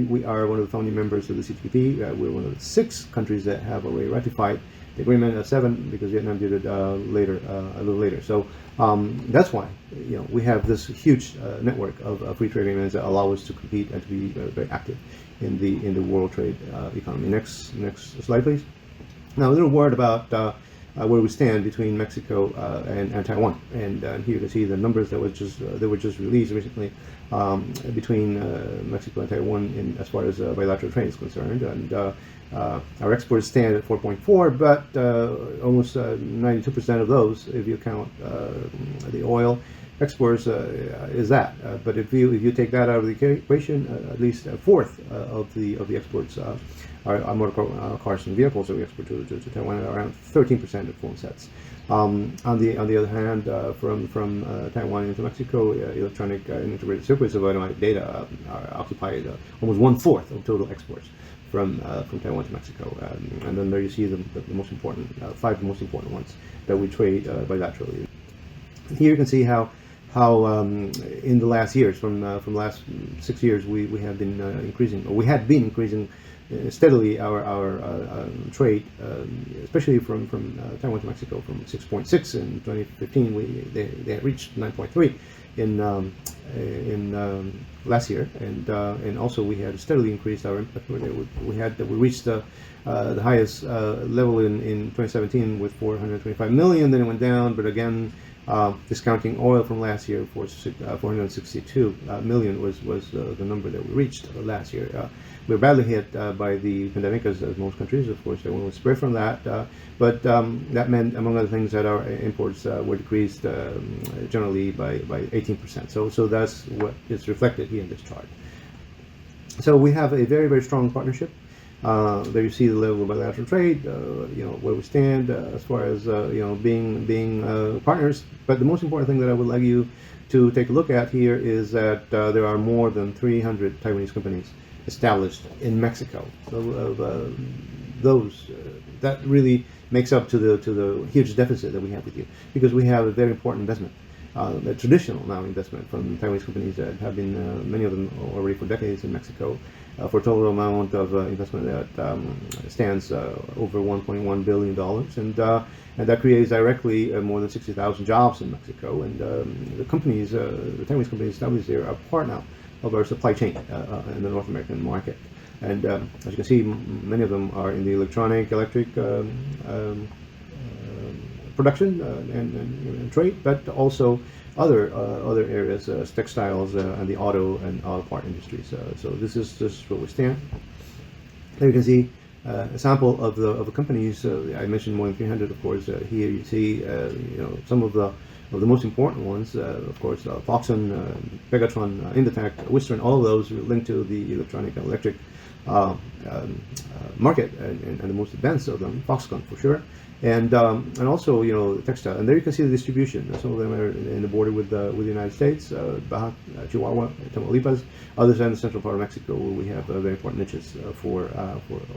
we are one of the founding members of the CTPP. We're one of the 6 countries that have already ratified the agreement, 7 because Vietnam did it a little later. So that's why we have this huge network of free trade agreements that allow us to compete and to be very active in the world trade economy. Next slide, please. Now a little word about where we stand between Mexico and Taiwan, and here you can see the numbers that were just released recently between Mexico and Taiwan as far as bilateral trade is concerned. And our exports stand at 4.4, but almost 92% of those, if you count the oil exports, is that. But if you take that out of the equation, at least a fourth of the exports are motor cars and vehicles that we export to Taiwan, around 13% of phone sets. On the other hand, from Taiwan into Mexico, electronic and integrated circuits of automatic data occupy almost 1/4 of total exports from Taiwan to Mexico. And then there you see the most important 5 most important ones that we trade bilaterally. Here you can see how in the last years, from the last 6 years, we have been increasing, or we had been increasing steadily our trade, especially from Taiwan to Mexico, from 6.6 in 2015. They had reached 9.3 in last year, and also we had steadily increased our import. We reached the highest level in 2017 with 425 million. Then it went down, but again Discounting oil from last year for 462 million was the number that we reached last year. We were badly hit by the pandemic, as most countries, of course. Everyone was spared from that, but that meant, among other things, that our imports were decreased generally by 18%. So that's what is reflected here in this chart. So we have a very, very strong partnership. There you see the level of bilateral trade, where we stand as far as being partners. But the most important thing that I would like you to take a look at here is that there are more than 300 Taiwanese companies established in Mexico. So that really makes up to the huge deficit that we have with you, because we have a very important investment. A traditional now investment from Taiwanese companies that have been, many of them already for decades in Mexico, for a total amount of investment that stands over $1.1 billion, and that creates directly more than 60,000 jobs in Mexico. And the companies, the Taiwanese companies established there, are part now of our supply chain in the North American market. And as you can see, many of them are in the electric production and trade, but also other areas, textiles and the auto part industries. So this is where we stand. There you can see a sample of the companies. I mentioned more than 300, of course. Here you see some of the most important ones. Of course, Foxconn, Pegatron, Indotech, Wistron, all of those linked to the electric market, and the most advanced of them, Foxconn for sure. And also textile, and there you can see the distribution. Some of them are in the border with the United States, Baja, Chihuahua, Tamaulipas. Others are in the central part of Mexico, where we have very important niches for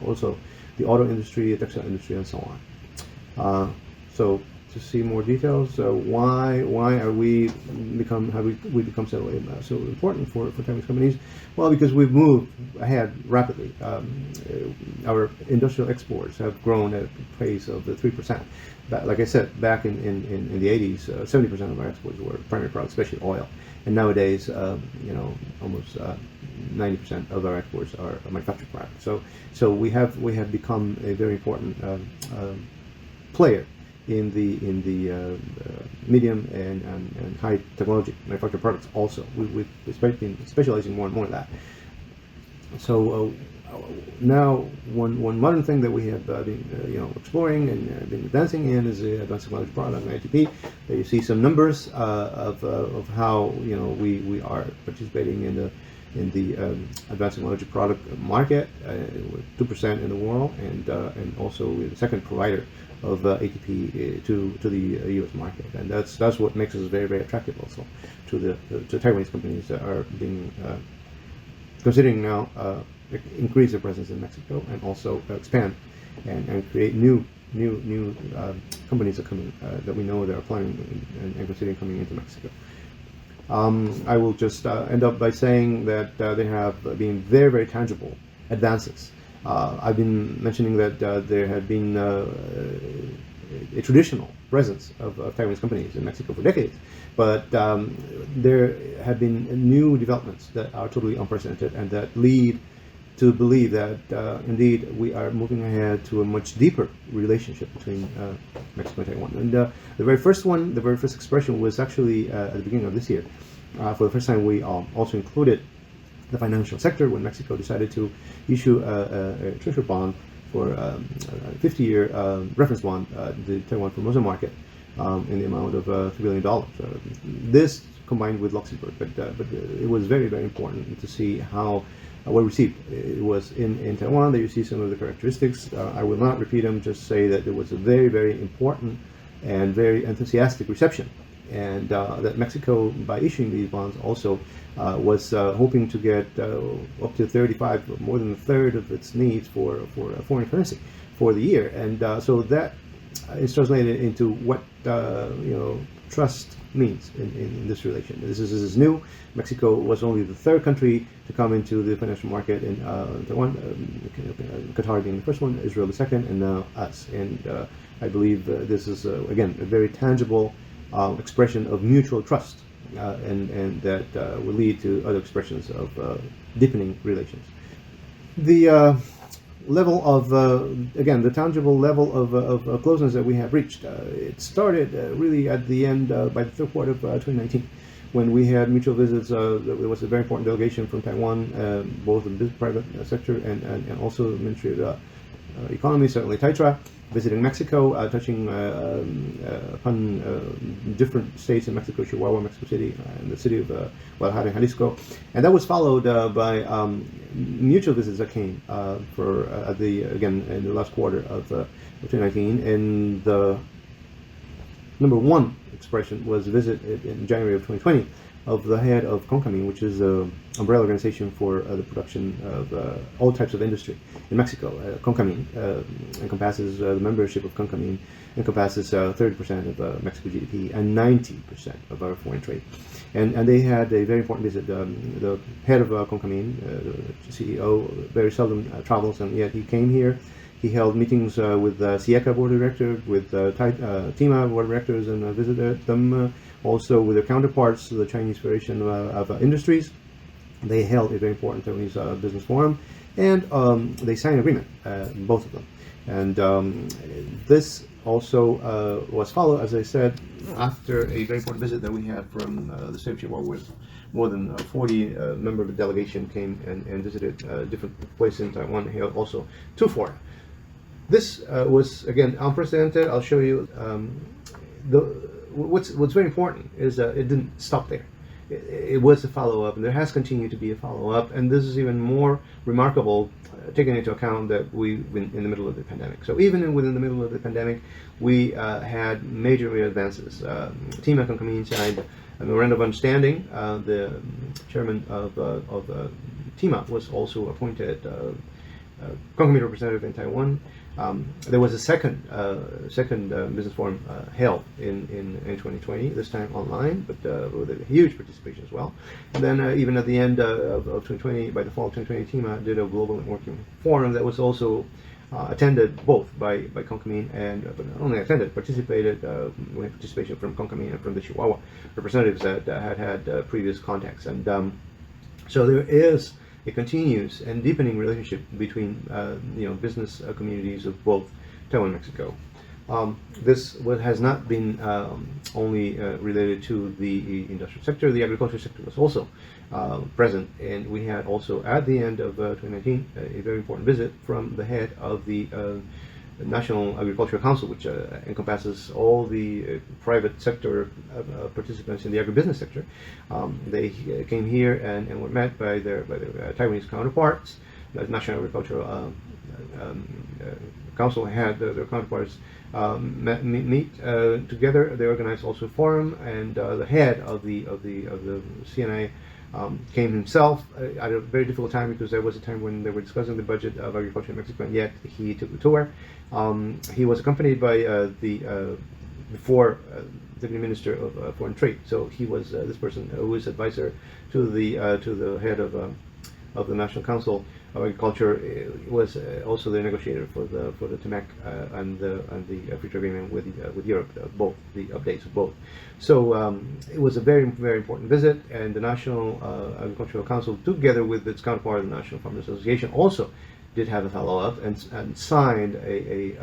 also the auto industry, the textile industry, and so on. So to see more details, why have we become so important for Taiwanese companies? Well, because we've moved ahead rapidly. Our industrial exports have grown at a pace of 3%. Like I said, back in the 80s, 70% of our exports were primary products, especially oil. And nowadays, almost 90% of our exports are manufactured products. So we have become a very important player in the medium and high technology manufactured products. Also, we've been specializing more and more in that. So now one modern thing that we have been exploring and been advancing in is the advanced technology product, ITP. There you see some numbers of how we are participating in the advanced technology product market. We're 2% in the world, and also we're the second provider of ATP to the U.S. market, and that's what makes us very, very attractive also to Taiwanese companies that are being considering now increase their presence in Mexico, and also expand and create new companies that we know that are planning and considering coming into Mexico. I will just end up by saying that there have been very, very tangible advances. I've been mentioning that there had been a traditional presence of Taiwanese companies in Mexico for decades, but there have been new developments that are totally unprecedented and that lead to believe that indeed we are moving ahead to a much deeper relationship between Mexico and Taiwan. And the very first expression was actually at the beginning of this year. For the first time, we also included the financial sector when Mexico decided to issue a treasury bond for a 50-year reference bond, the Taiwan Formosa market, in the amount of $3 billion. This combined with Luxembourg, but it was very, very important to see how well received it was in Taiwan. There you see some of the characteristics. I will not repeat them, just say that there was a very, very important and very enthusiastic reception, and that Mexico, by issuing these bonds, also was hoping to get up to 35, more than a third of its needs for foreign currency for the year. And so that is translated into what trust means in this relation. This is new. Mexico was only the third country to come into the financial market in Taiwan, Qatar being the first one, Israel the second, and now us. And I believe this is, again, a very tangible expression of mutual trust, and that will lead to other expressions of deepening relations. The level of, again, the tangible level of closeness that we have reached. It started really at the end, by the third quarter of 2019, when we had mutual visits. There was a very important delegation from Taiwan, both in the private sector and also the Ministry of Economy, certainly TAITRA, visiting Mexico, touching upon different states in Mexico, Chihuahua, Mexico City, and the city of Guadalajara, Jalisco. And that was followed by mutual visits that came again, in the last quarter of 2019. And the number one expression was a visit in January of 2020 of the head of CONCAMIN, which is an umbrella organization for the production of all types of industry in Mexico. CONCAMIN encompasses the membership of CONCAMIN encompasses 30% of Mexico GDP and 90% of our foreign trade. And they had a very important visit. The head of CONCAMIN, the CEO, very seldom travels, and yet he came here. He held meetings with SIECA board of directors, with TIMA board of directors, and visited them. Also with their counterparts, the Chinese Federation of Industries. They held a very important Taiwanese business forum, and they signed an agreement, both of them. And this also was followed, as I said, after a very important visit that we had from the state of Chihuahua, with more than 40 members of the delegation came and visited different places in Taiwan, held also two fora. This was, again, unprecedented. I'll show you. What's very important is that it didn't stop there. It was a follow-up, and there has continued to be a follow-up, and this is even more remarkable taking into account that we've been in the middle of the pandemic. So even within the middle of the pandemic, we had major advances. TIMA CONCAMIN signed a memorandum of understanding. The chairman of TIMA was also appointed CONCAMIN representative in Taiwan. There was a second business forum held in 2020, this time online, but with a huge participation as well. And then even at the end of 2020, by the fall of 2020, TIMA did a global networking forum that was also attended both by CONCAMIN and, but not only attended, participated, we had participation from CONCAMIN and from the Chihuahua representatives that had previous contacts. And so there is a continuous and deepening relationship between business communities of both Taiwan and Mexico. This has not been only related to the industrial sector. The agricultural sector was also present, and we had also at the end of 2019 a very important visit from the head of the National Agricultural Council, which encompasses all the private sector participants in the agribusiness sector. They came here and were met by their Taiwanese counterparts. The National Agricultural Council had their counterparts meet together. They organized also a forum, and the head of the CNA came himself at a very difficult time, because there was a time when they were discussing the budget of agriculture in Mexico, and yet he took the tour. He was accompanied by the before Deputy Minister of Foreign Trade. So he was this person who was advisor to the head of the National Council of Agriculture. Was also the negotiator for the TMAC and the free trade agreement with Europe. Both the updates of both. So it was a very, very important visit, and the National Agricultural Council, together with its counterpart, the National Farmers Association, also did have a follow-up and signed a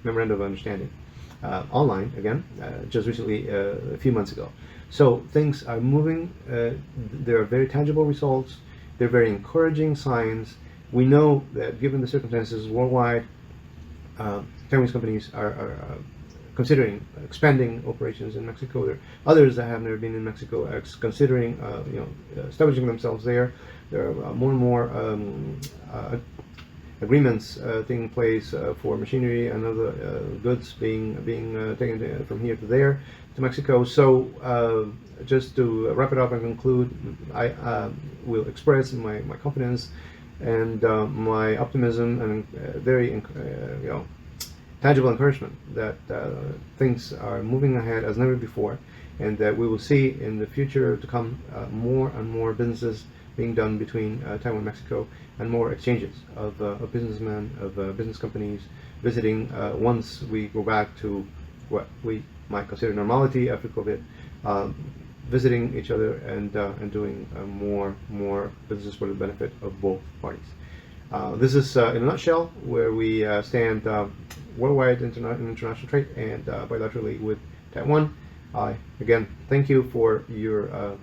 memorandum of understanding online again, just recently, a few months ago. So things are moving. There are very tangible results. They're very encouraging signs. We know that given the circumstances worldwide, Taiwanese companies are considering expanding operations in Mexico. There are others that have never been in Mexico are considering establishing themselves there. There are more and more agreements taking place for machinery and other goods being taken from here to there to Mexico. So just to wrap it up and conclude, I will express my confidence and my optimism and very tangible encouragement that things are moving ahead as never before, and that we will see in the future to come more and more businesses being done between Taiwan and Mexico, and more exchanges of businessmen, of business companies visiting once we go back to what we might consider normality after COVID, visiting each other and doing more business for the benefit of both parties. This is in a nutshell where we stand worldwide in international trade and bilaterally with Taiwan. Again, thank you for your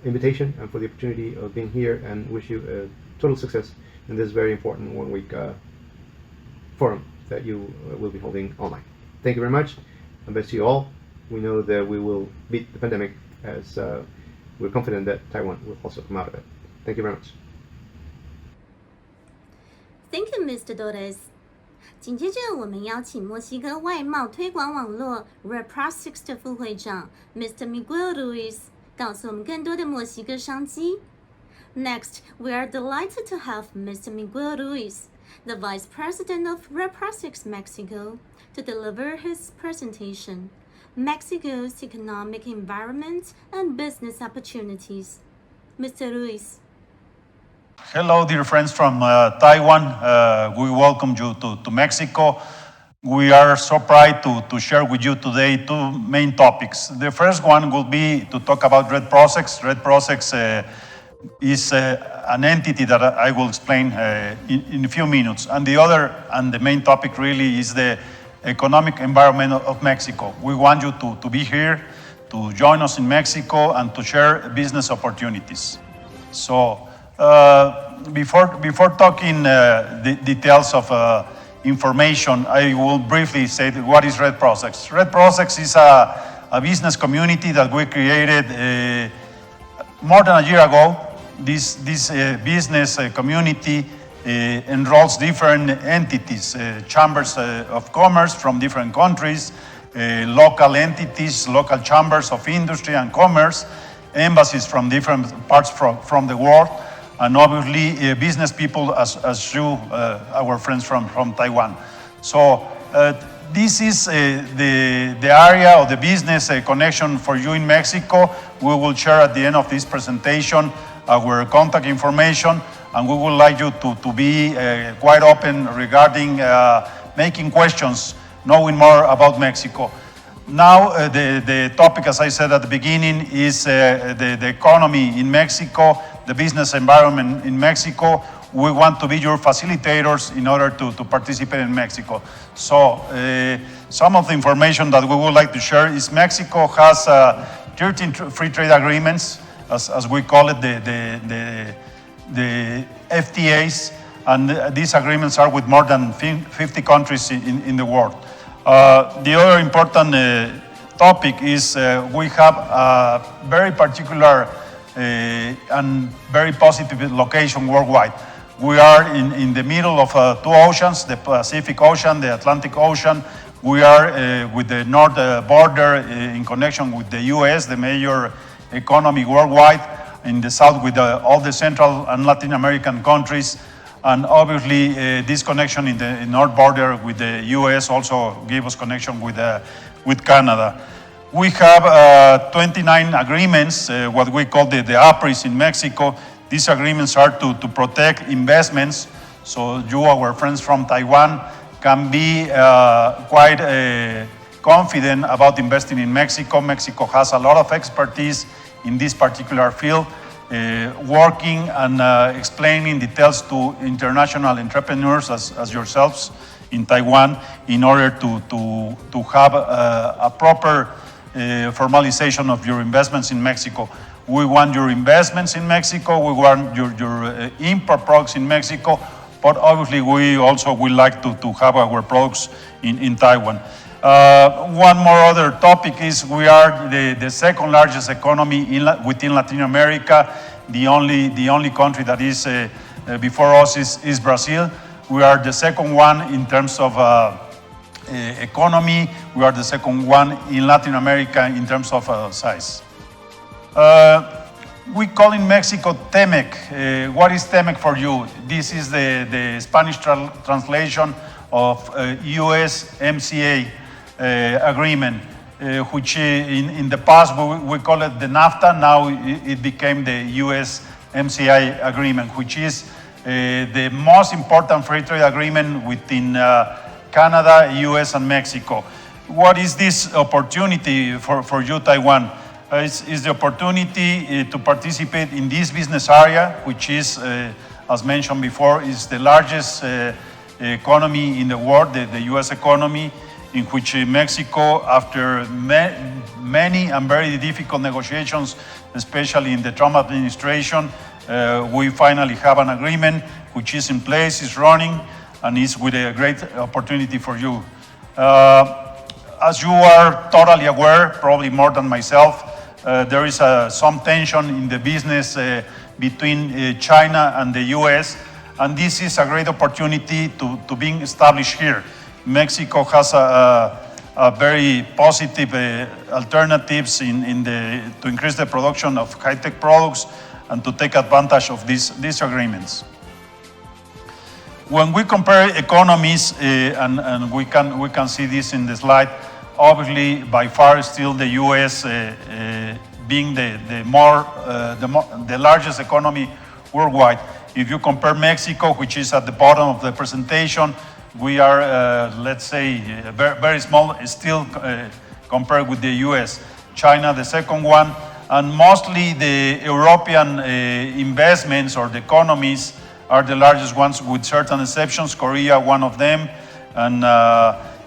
invitation and for the opportunity of being here, and wish you total success in this very important one-week forum that you will be holding online. Thank you very much, and best to you all. We know that we will beat the pandemic, as we're confident that Taiwan will also come out of it. Thank you very much. Thank you, Mr. Torres. 紧接着，我们邀请墨西哥外贸推广网络 Procex 的副会长 Mr. Miguel Ruiz 告诉我们更多的墨西哥商机。Next, we are delighted to have Mr. Miguel Ruiz, the Vice President of Procex Mexico, to deliver his presentation, Mexico's Economic Environment and Business Opportunities. Mr. Ruiz. Hello, dear friends from Taiwan. We welcome you to Mexico. We are so proud to share with you today two main topics. The first one will be to talk about Red Procex. Red Procex is an entity that I will explain in a few minutes. And the other, and the main topic really, is the economic environment of Mexico. We want you to be here, to join us in Mexico, and to share business opportunities. So, before talking the details of information, I will briefly say what is Red Procex. Red Procex is a business community that we created more than a year ago. This business community enrolls different entities, chambers of commerce from different countries, local entities, local chambers of industry and commerce, embassies from different parts from the world, and obviously business people as you, our friends from Taiwan. So this is the area of the business connection for you in Mexico. We will share at the end of this presentation our contact information, and we would like you to be quite open regarding making questions, knowing more about Mexico. Now, the topic, as I said at the beginning, is the economy in Mexico, the business environment in Mexico. We want to be your facilitators in order to participate in Mexico. So, some of the information that we would like to share is Mexico has 13 free trade agreements, as we call it, the FTAs, and these agreements are with more than 50 countries in the world. The other important topic is we have a very particular and very positive location worldwide. We are in the middle of two oceans, the Pacific Ocean, the Atlantic Ocean. We are with the north border in connection with the US, the major economy worldwide, in the south with all the Central and Latin American countries. And obviously, this connection in the north border with the US also gave us connection with Canada. We have 29 agreements, what we call the APRIs in Mexico. These agreements are to protect investments, so you, our friends from Taiwan, can be quite confident about investing in Mexico. Mexico has a lot of expertise in this particular field, working and explaining details to international entrepreneurs as yourselves in Taiwan in order to have a proper formalization of your investments in Mexico. We want your investments in Mexico, we want your import products in Mexico, but obviously we also would like to have our products in Taiwan. One more other topic is we are the second largest economy within Latin America. The only country that is before us is Brazil. We are the second one in terms of economy. We are the second one in Latin America in terms of size. We call in Mexico TEMEC. What is TEMEC for you? This is the Spanish translation of USMCA agreement, which in the past we call it the NAFTA. Now it became the USMCA agreement, which is the most important free trade agreement within Canada, US, and Mexico. What is this opportunity for you, Taiwan? Is the opportunity to participate in this business area, which is as mentioned before, is the largest economy in the world, the US economy, in which Mexico, after many and very difficult negotiations, especially in the Trump administration, we finally have an agreement which is in place, is running, and is with a great opportunity for you. As you are totally aware, probably more than myself, there is some tension in the business between China and the US, and this is a great opportunity to being established here. Mexico has a very positive alternatives to increase the production of high-tech products and to take advantage of these agreements. When we compare economies, and we can see this in the slide, obviously by far still the U.S. Being the largest economy worldwide. If you compare Mexico, which is at the bottom of the presentation, we are, let's say, very small still compared with the U.S. China, the second one, and mostly the European investments or the economies are the largest ones, with certain exceptions. Korea, one of them, and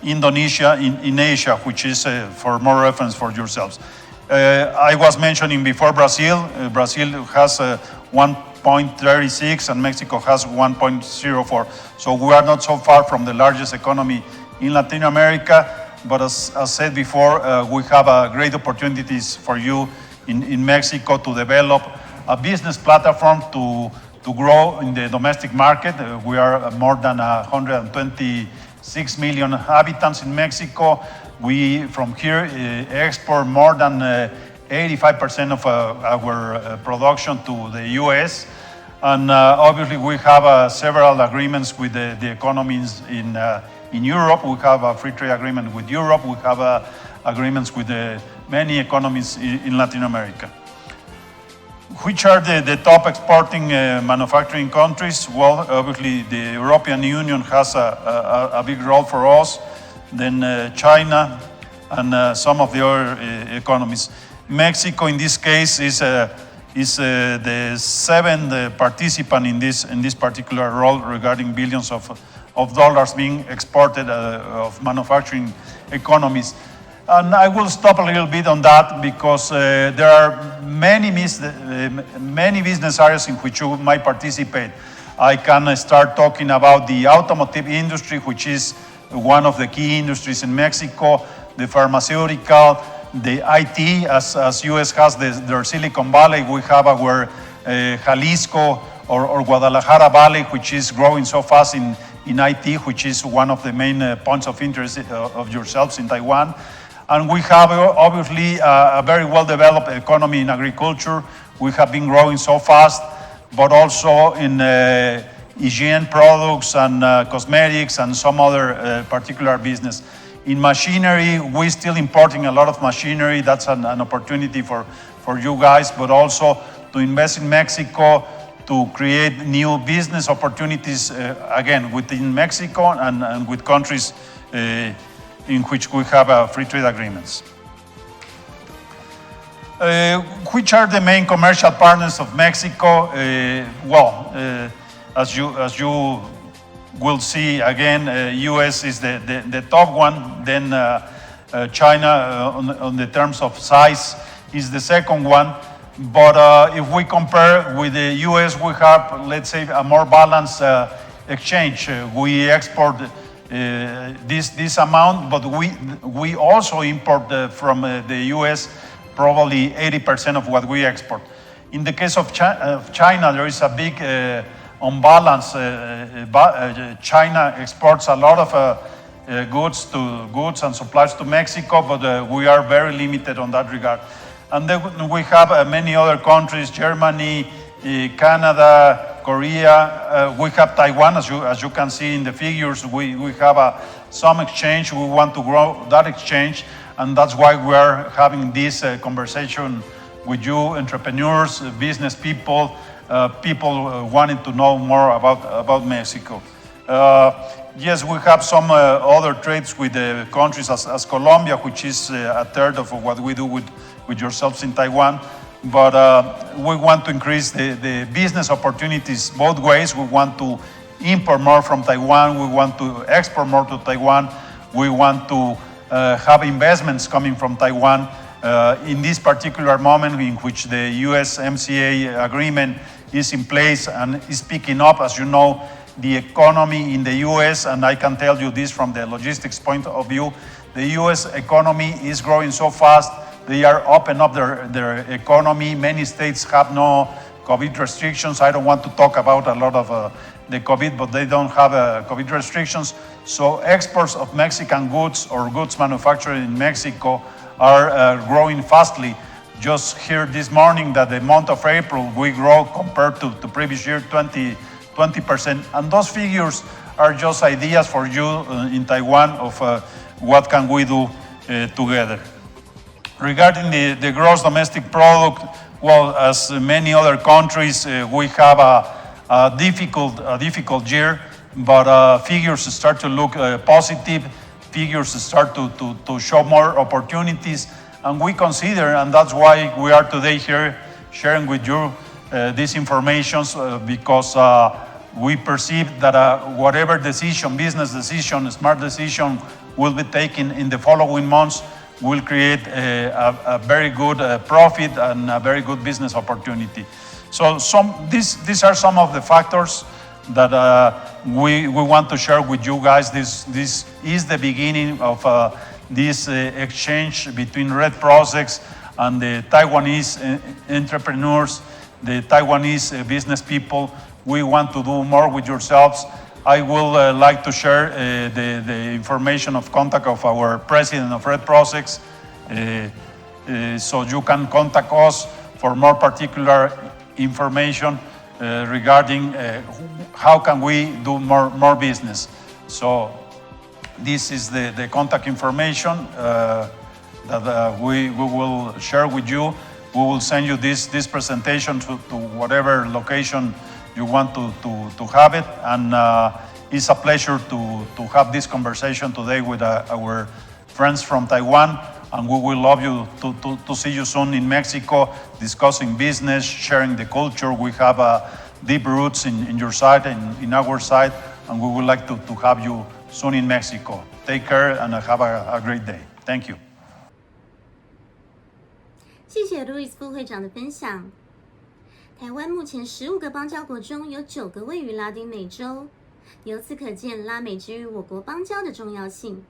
Indonesia in Asia, which is for more reference for yourselves. I was mentioning before Brazil. Brazil has 1.36 and Mexico has 1.04. So we are not so far from the largest economy in Latin America. But as said before, we have great opportunities for you in Mexico to develop a business platform to grow in the domestic market. We are more than 126 million inhabitants in Mexico. We, from here, export more than 85% of our production to the U.S. And obviously, we have several agreements with the economies in Europe. We have a free trade agreement with Europe. We have agreements with many economies in Latin America. Which are the top exporting manufacturing countries? Well, obviously, the European Union has a big role for us, then China, and some of the other economies. Mexico, in this case, is the seventh participant in this particular role regarding billions of dollars being exported of manufacturing economies. And I will stop a little bit on that because there are many business areas in which you might participate. I can start talking about the automotive industry, which is one of the key industries in Mexico, the pharmaceutical, the IT, as US has their Silicon Valley. We have our Jalisco or Guadalajara Valley, which is growing so fast in IT, which is one of the main points of interest of yourselves in Taiwan. And we have obviously a very well-developed economy in agriculture. We have been growing so fast, but also in hygiene products and cosmetics and some other particular business. In machinery, we're still importing a lot of machinery. That's an opportunity for you guys, but also to invest in Mexico, to create new business opportunities, again, within Mexico and with countries in which we have free trade agreements. Which are the main commercial partners of Mexico? As you will see, again, US is the top one, then China on the terms of size is the second one. But if we compare with the US, we have, let's say, a more balanced exchange. We export this amount, but we also import from the US probably 80% of what we export. In the case of China, there is a big unbalance. China exports a lot of goods and supplies to Mexico, but we are very limited on that regard. And then we have many other countries: Germany, Canada, Korea. We have Taiwan, as you can see in the figures. We have some exchange. We want to grow that exchange, and that's why we are having this conversation with you, entrepreneurs, business people, people wanting to know more about Mexico. Yes, we have some other trades with the countries as Colombia, which is a third of what we do with yourselves in Taiwan. but we want to increase the business opportunities both ways. We want to import more from Taiwan. We want to export more to Taiwan. We want to have investments coming from Taiwan. In this particular moment in which the USMCA agreement is in place and is picking up, as you know, the economy in the US, and I can tell you this from the logistics point of view, the US economy is growing so fast. They are opening up their economy. Many states have no COVID restrictions. I don't want to talk about a lot of the COVID, but they don't have COVID restrictions. So exports of Mexican goods or goods manufactured in Mexico are growing fastly. Just here this morning that the month of April, we grow compared to the previous year 20%. And those figures are just ideas for you in Taiwan of what can we do together. Regarding the gross domestic product, well, as many other countries, we have a difficult year, but figures start to look positive. Figures start to show more opportunities, and we consider, and that's why we are today here sharing with you these informations, because we perceive that whatever decision, business decision, smart decision will be taken in the following months will create a very good profit and a very good business opportunity. So these are some of the factors that we want to share with you guys. This is the beginning of this exchange between Red Procex and the Taiwanese entrepreneurs, the Taiwanese business people. We want to do more with yourselves. I will like to share the information of contact of our president of Red Procex, so you can contact us for more particular information regarding how can we do more business. So this is the contact information that we will share with you. We will send you this presentation to whatever location you want to have it, and it's a pleasure to have this conversation today with our friends from Taiwan, and we will love you to see you soon in Mexico, discussing business, sharing the culture. We have deep roots in your side and in our side, and we would like to have you soon in Mexico. Take care and have a great day. Thank you. 谢谢 Luis 副会长的分享。台湾目前15个邦交国中有9个位于拉丁美洲，由此可见拉美之于我国邦交的重要性。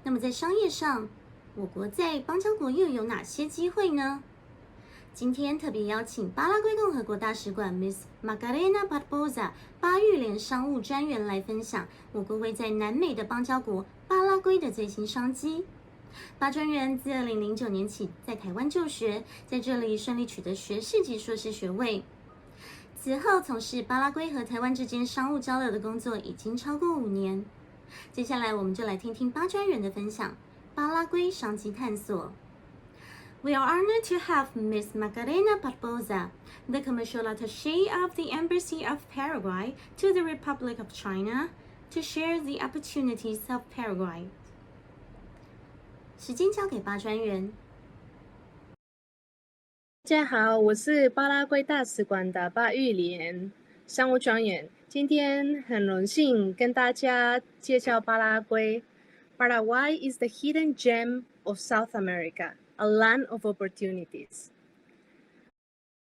那么在商业上，我国在邦交国又有哪些机会呢？今天特别邀请巴拉圭共和国大使馆 Ms. Macarena Barboza 巴育联商务专员来分享我国位在南美的邦交国巴拉圭的最新商机。巴专员自2009年起在台湾就学，在这里顺利取得学士及硕士学位。此后从事巴拉圭和台湾之间商务交流的工作已经超过5年。接下来我们就来听听巴专员的分享。巴拉圭商机探索。We are honored to have Ms. Macarena Barboza, the Commercial Attaché of the Embassy of Paraguay to the Republic of China, to share the opportunities of Paraguay. 时间交给巴专员。大家好，我是巴拉圭大使馆的巴育联商务专员。今天很荣幸跟大家介绍巴拉圭。Paraguay is the hidden gem of South America, a land of opportunities.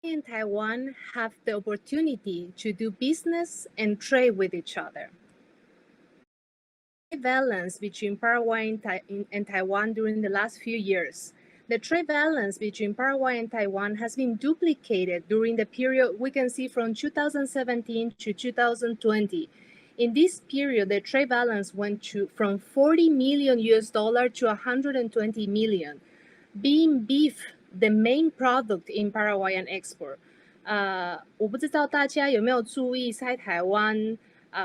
And Taiwan have the opportunity to do business and trade with each other. The balance between Paraguay and Taiwan during the last few years. The trade balance between Paraguay and Taiwan has been duplicated during the period we can see from 2017 to 2020. In this period, the trade balance went from $40 million to 120 million, being beef the main product in Paraguayan export. 我不知道大家有没有注意，在台湾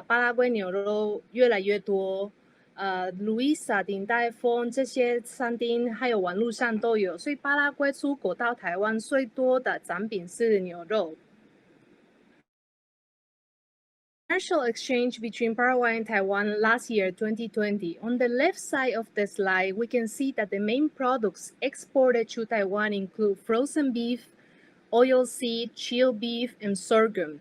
巴拉圭牛肉越来越多。Luisa、鼎泰丰这些餐厅还有网络上都有，所以巴拉圭出口到台湾最多的产品是牛肉。Commercial exchange between Paraguay and Taiwan last year, 2020. On the left side of the slide, we can see that the main products exported to Taiwan include frozen beef, oilseed, chill beef, and sorghum.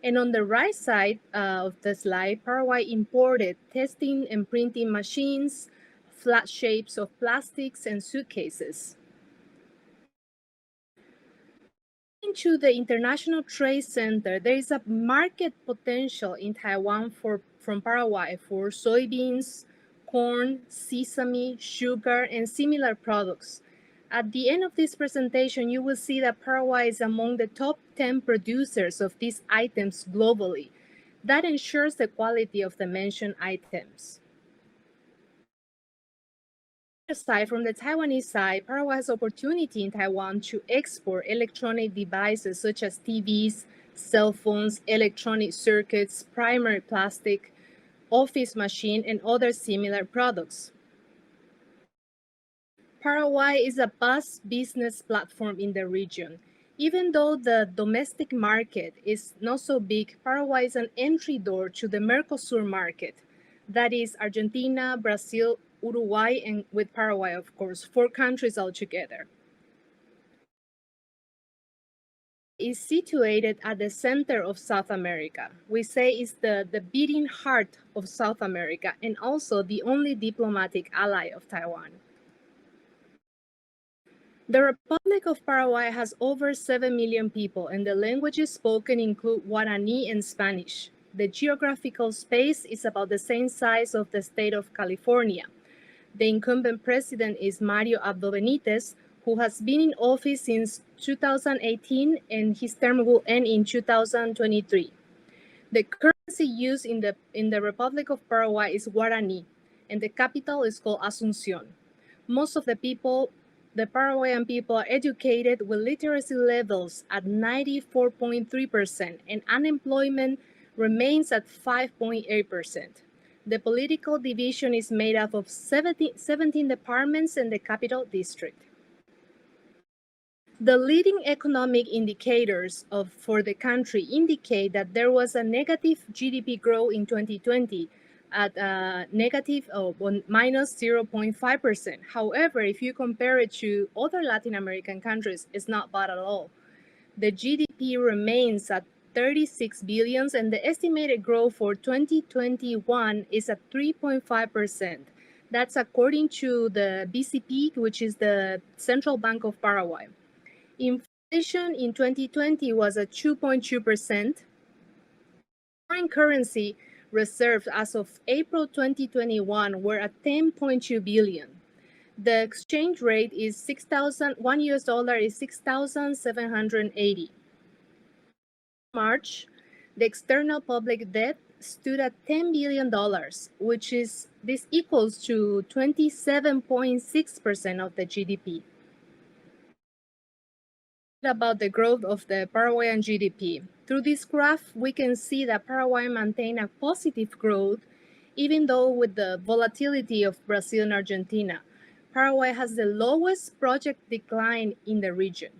And on the right side of the slide, Paraguay imported testing and printing machines, flat shapes of plastics, and suitcases. Into the International Trade Center, there is a market potential in Taiwan from Paraguay for soybeans, corn, sesame, sugar, and similar products. At the end of this presentation, you will see that Paraguay is among the top 10 producers of these items globally. That ensures the quality of the mentioned items. Aside from the Taiwanese side, Paraguay has opportunity in Taiwan to export electronic devices such as TVs, cell phones, electronic circuits, primary plastic, office machine, and other similar products. Paraguay is a vast business platform in the region. Even though the domestic market is not so big, Paraguay is an entry door to the Mercosur market. That is Argentina, Brazil, Uruguay, and with Paraguay, of course, 4 countries altogether. Is situated at the center of South America. We say it's the beating heart of South America and also the only diplomatic ally of Taiwan. The Republic of Paraguay has over 7 million people, and the languages spoken include Guarani and Spanish. The geographical space is about the same size of the state of California. The incumbent president is Mario Abdo Benitez, who has been in office since 2018, and his term will end in 2023. The currency used in the Republic of Paraguay is Guarani, and the capital is called Asunción. Most of the people, the Paraguayan people, are educated with literacy levels at 94.3%, and unemployment remains at 5.8%. The political division is made up of 17 departments and the capital district. The leading economic indicators for the country indicate that there was a negative GDP growth in 2020 at minus 0.5%. However, if you compare it to other Latin American countries, it's not bad at all. The GDP remains at 36 billion, and the estimated growth for 2021 is at 3.5%. That's according to the BCP, which is the Central Bank of Paraguay. Inflation in 2020 was at 2.2%. Foreign currency reserves as of April 2021 were at 10.2 billion. The exchange rate is $1 US is 6,780. March, the external public debt stood at $10 billion, which is equals to 27.6% of the GDP. About the growth of the Paraguayan GDP. Through this graph, we can see that Paraguay maintained a positive growth, even though with the volatility of Brazil and Argentina. Paraguay has the lowest project decline in the region.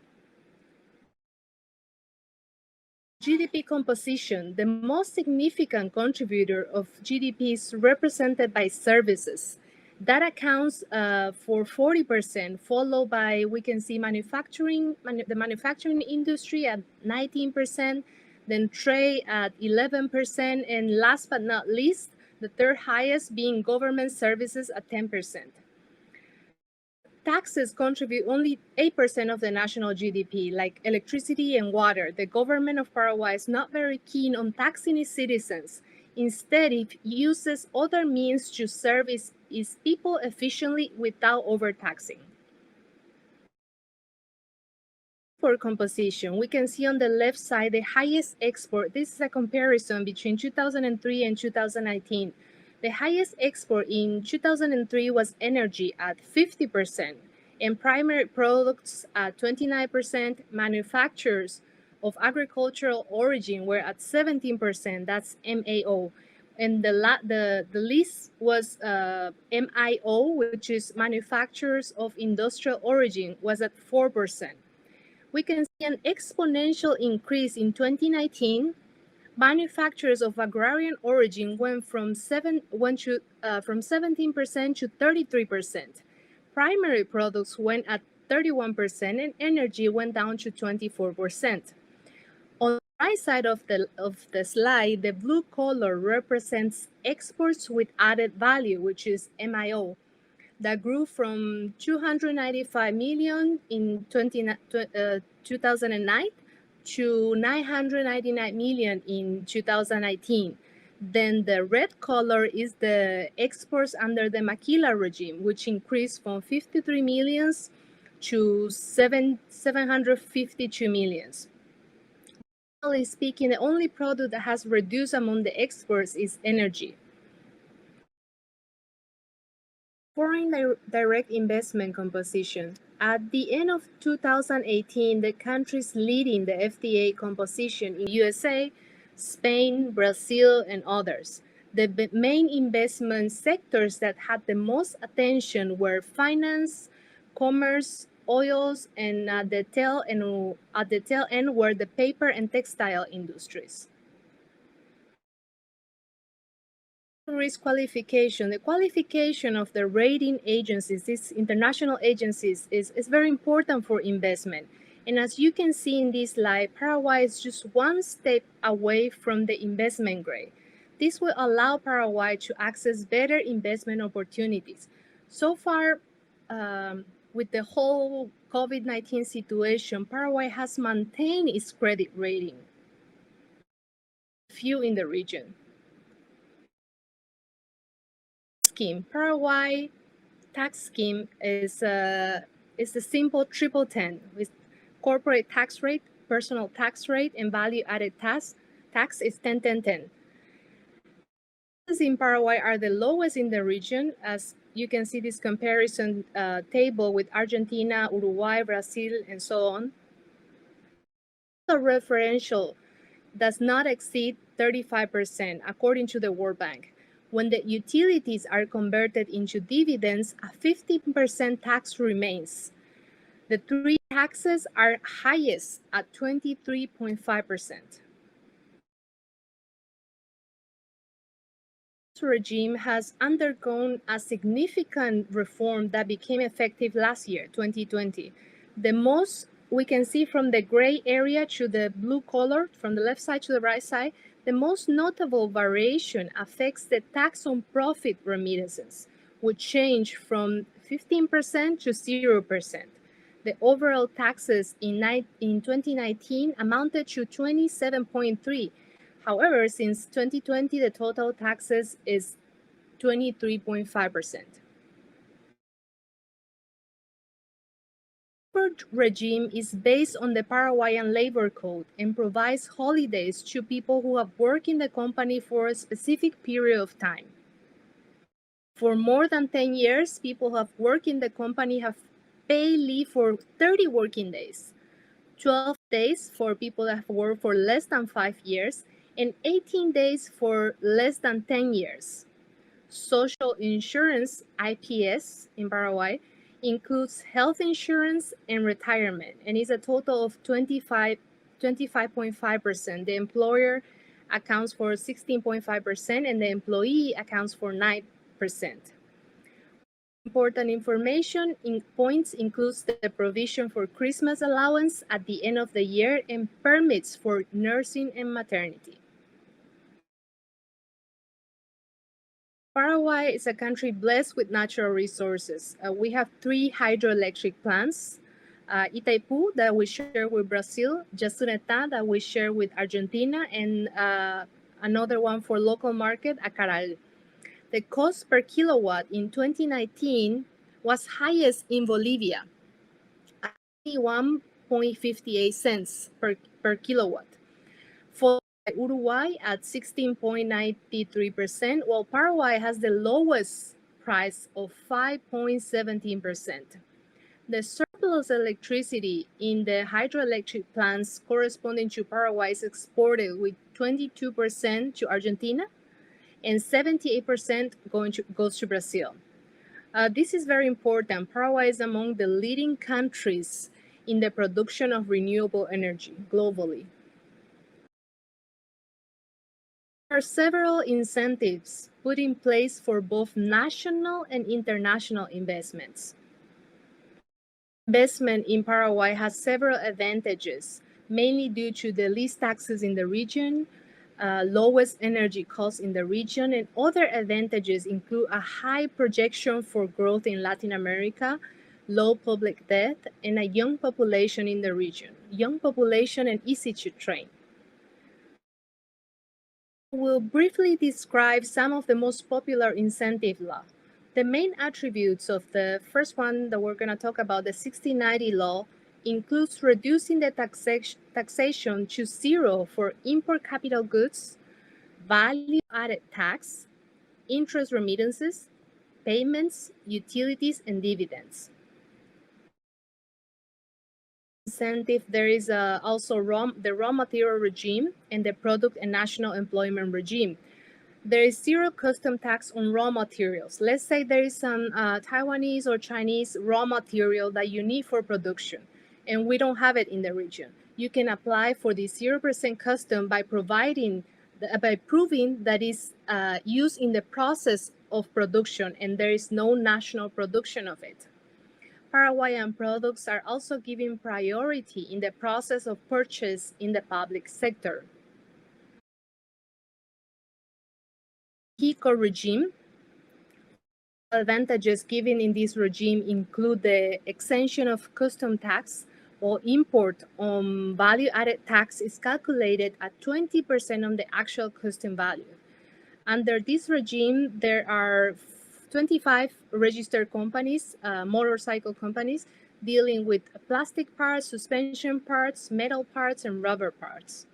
GDP composition, the most significant contributor of GDP is represented by services. That accounts for 40%, followed by, we can see manufacturing, the manufacturing industry at 19%, then trade at 11%, and last but not least, the third highest being government services at 10%. Taxes contribute only 8% of the national GDP, like electricity and water. The government of Paraguay is not very keen on taxing its citizens. Instead, it uses other means to serve its people efficiently without overtaxing. For composition, we can see on the left side the highest export. This is a comparison between 2003 and 2019. The highest export in 2003 was energy at 50%, and primary products at 29%. Manufacturers of agricultural origin were at 17%, that's MAO. And the least was MIO, which is manufacturers of industrial origin, was at 4%. We can see an exponential increase in 2019. Manufacturers of agrarian origin went from 17% to 33%. Primary products went at 31%, and energy went down to 24%. On the right side of the slide, the blue color represents exports with added value, which is MIO, that grew from 295 million in 2009 to 999 million in 2019. Then the red color is the exports under the Maquila regime, which increased from 53 millions to 752 millions. Generally speaking, the only product that has reduced among the exports is energy. Foreign direct investment composition. At the end of 2018, the countries leading the FTA composition in USA, Spain, Brazil, and others. The main investment sectors that had the most attention were finance, commerce, oils, and at the tail end were the paper and textile industries. Risk qualification. The qualification of the rating agencies, these international agencies, is very important for investment. And as you can see in this slide, Paraguay is just one step away from the investment grade. This will allow Paraguay to access better investment opportunities. So far, with the whole COVID-19 situation, Paraguay has maintained its credit rating. Few in the region. Paraguay tax scheme is a simple triple 10 with corporate tax rate, personal tax rate, and value-added tax is 10-10-10. Taxes in Paraguay are the lowest in the region, as you can see this comparison table with Argentina, Uruguay, Brazil, and so on. The referential does not exceed 35%, according to the World Bank. When the utilities are converted into dividends, a 15% tax remains. The three taxes are highest at 23.5%. This regime has undergone a significant reform that became effective last year, 2020. The most we can see from the gray area to the blue color, from the left side to the right side, the most notable variation affects the tax on profit remittances, which changed from 15% to 0%. The overall taxes in 2019 amounted to 27.3%. However, since 2020, the total taxes is 23.5%. Regime is based on the Paraguayan labor code and provides holidays to people who have worked in the company for a specific period of time. For more than 10 years, people who have worked in the company have paid leave for 30 working days, 12 days for people that have worked for less than 5 years, and 18 days for less than 10 years. Social insurance, IPS in Paraguay, includes health insurance and retirement, and is a total of 25.5%. The employer accounts for 16.5%, and the employee accounts for 9%. Important information points includes the provision for Christmas allowance at the end of the year and permits for nursing and maternity. Paraguay is a country blessed with natural resources. We have 3 hydroelectric plants, Itaipu that we share with Brazil, Yasuneta that we share with Argentina, and another one for local market, Acaral. The cost per kilowatt in 2019 was highest in Bolivia, 21.58 cents per kilowatt. For Uruguay at 16.93%, while Paraguay has the lowest price of 5.17%. The surplus electricity in the hydroelectric plants corresponding to Paraguay is exported with 22% to Argentina and 78% goes to Brazil. This is very important. Paraguay is among the leading countries in the production of renewable energy globally. There are several incentives put in place for both national and international investments. Investment in Paraguay has several advantages, mainly due to the least taxes in the region, lowest energy costs in the region, and other advantages include a high projection for growth in Latin America, low public debt, and a young population in the region. Young population and easy to train. We'll briefly describe some of the most popular incentive law. The main attributes of the first one that we're going to talk about, the 1690 law, includes reducing the taxation to zero for import capital goods, value-added tax, interest remittances, payments, utilities, and dividends. Incentive, there is also the raw material regime and the product and national employment regime. There is zero custom tax on raw materials. Let's say there is some Taiwanese or Chinese raw material that you need for production, and we don't have it in the region. You can apply for the 0% custom by proving that is used in the process of production, and there is no national production of it. Paraguayan products are also given priority in the process of purchase in the public sector. HICO regime. Advantages given in this regime include the exemption of custom tax, or import on value-added tax is calculated at 20% on the actual custom value. Under this regime, there are 25 registered companies, motorcycle companies, dealing with plastic parts, suspension parts, metal parts, and rubber parts.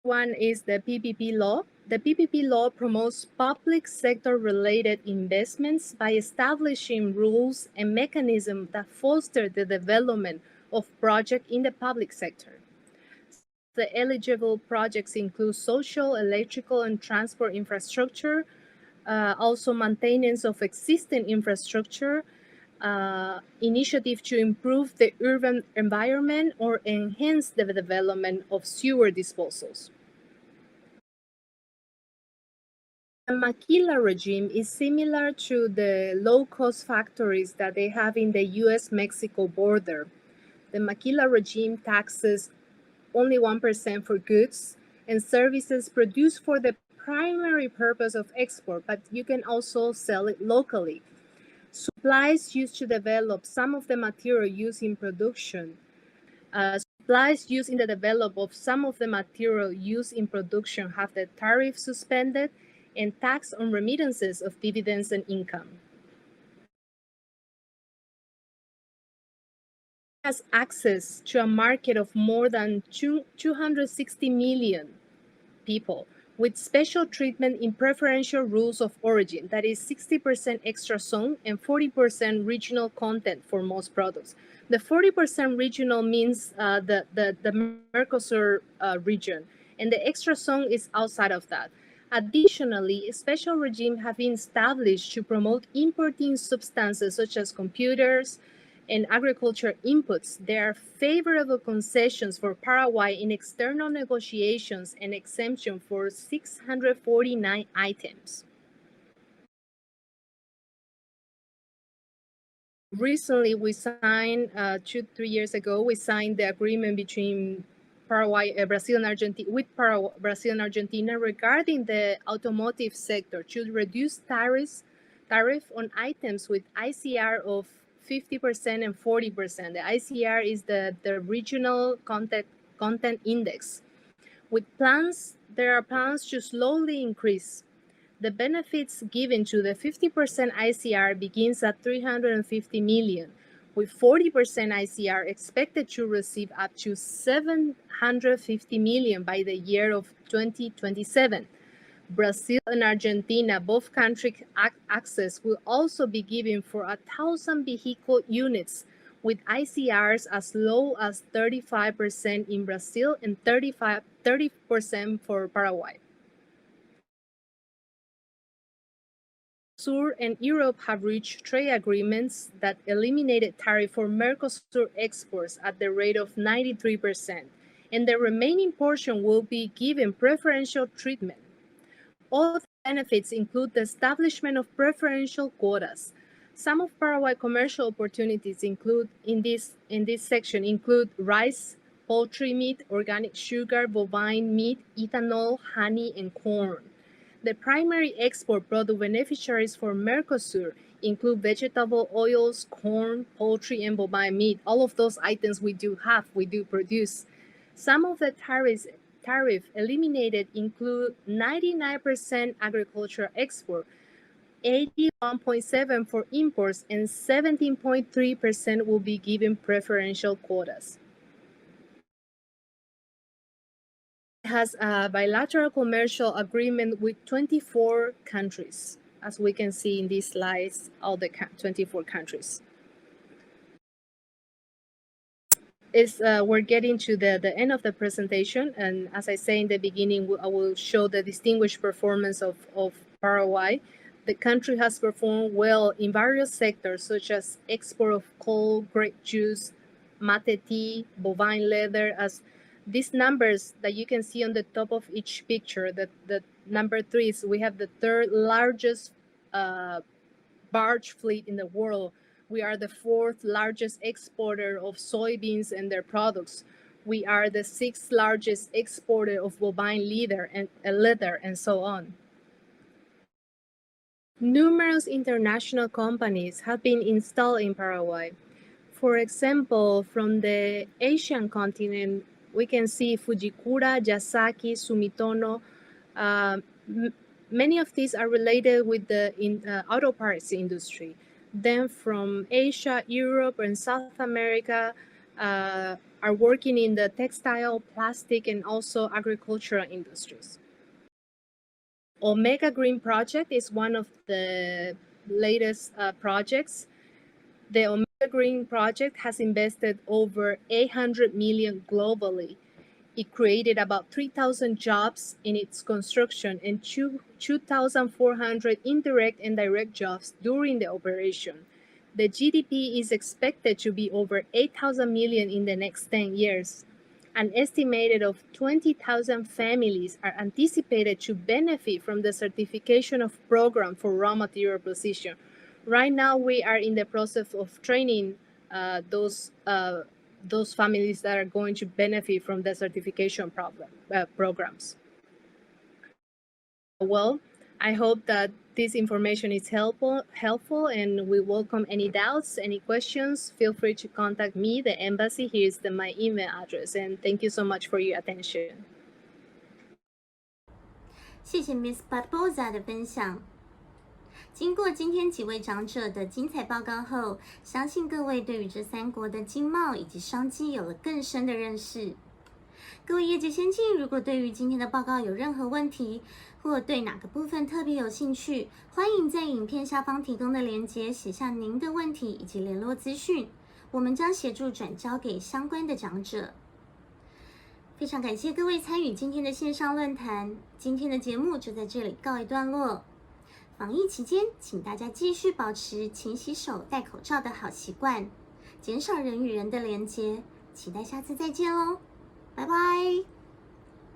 One is the PPP law. The PPP law promotes public sector-related investments by establishing rules and mechanisms that foster the development of projects in the public sector. The eligible projects include social, electrical, and transport infrastructure, also maintenance of existing infrastructure, initiative to improve the urban environment or enhance the development of sewer disposals. The maquila regime is similar to the low-cost factories that they have in the US-Mexico border. The maquila regime taxes only 1% for goods and services produced for the primary purpose of export, but you can also sell it locally. Supplies used to develop some of the material used in production. Supplies used in the development of some of the material used in production have the tariff suspended, and tax on remittances of dividends and income. Has access to a market of more than 260 million people with special treatment in preferential rules of origin, that is 60% extra zone and 40% regional content for most products. The 40% regional means the Mercosur region, and the extra zone is outside of that. Additionally, a special regime have been established to promote importing substances such as computers and agriculture inputs. There are favorable concessions for Paraguay in external negotiations and exemption for 649 items. Recently, we signed, 2-3 years ago, we signed the agreement between Paraguay, Brazil, and Argentina, with Brazil and Argentina regarding the automotive sector to reduce tariff on items with ICR of 50% and 40%. The ICR is the regional content index. With plans, there are plans to slowly increase. The benefits given to the 50% ICR begins at 350 million. With 40% ICR expected to receive up to 750 million by the year of 2027. Brazil and Argentina, both countries' access will also be given for 1,000 vehicle units, with ICRs as low as 35% in Brazil and 30% for Paraguay. Sur and Europe have reached trade agreements that eliminated tariff for Mercosur exports at the rate of 93%, and the remaining portion will be given preferential treatment. All the benefits include the establishment of preferential quotas, Some of Paraguay commercial opportunities include in this section include rice, poultry meat, organic sugar, bovine meat, ethanol, honey, and corn. The primary export product beneficiaries for Mercosur include vegetable oils, corn, poultry, and bovine meat. All of those items we do produce. Some of the tariff eliminated include 99% agricultural export, 81.7% for imports, and 17.3% will be given preferential quotas. It has a bilateral commercial agreement with 24 countries, as we can see in these slides, all the 24 countries. We're getting to the end of the presentation, and as I say in the beginning, I will show the distinguished performance of Paraguay. The country has performed well in various sectors, such as export of coal, grape juice, mate tea, bovine leather. As these numbers that you can see on the top of each picture, the number 3 is we have the 3rd largest barge fleet in the world. We are the 4th largest exporter of soybeans and their products. We are the 6th largest exporter of bovine leather and so on. Numerous international companies have been installed in Paraguay. For example, from the Asian continent, we can see Fujikura, Yasaki, Sumitomo. Many of these are related with the auto parts industry. Then from Asia, Europe, and South America are working in the textile, plastic, and also agricultural industries. Omega Green Project is one of the latest projects. The Omega Green Project has invested over 800 million globally. It created about 3,000 jobs in its construction and 2,400 indirect and direct jobs during the operation. The GDP is expected to be over 8,000 million in the next 10 years. An estimated of 20,000 families are anticipated to benefit from the certification of program for raw material precision. Right now, we are in the process of training those families that are going to benefit from the certification programs. Well, I hope that this information is helpful, and we welcome any doubts, any questions. Feel free to contact me, the embassy. Here's my email address, and thank you so much for your attention. 谢谢 Miss Barboza 的分享。经过今天几位长者的精彩报告后，相信各位对于这3国的经贸以及商机有了更深的认识。各位业界先进，如果对于今天的报告有任何问题，或对哪个部分特别有兴趣，欢迎在影片下方提供的连结写下您的问题以及联络资讯，我们将协助转交给相关的长者。非常感谢各位参与今天的线上论坛，今天的节目就在这里告一段落。防疫期间，请大家继续保持勤洗手、戴口罩的好习惯，减少人与人的连结。期待下次再见喽，拜拜。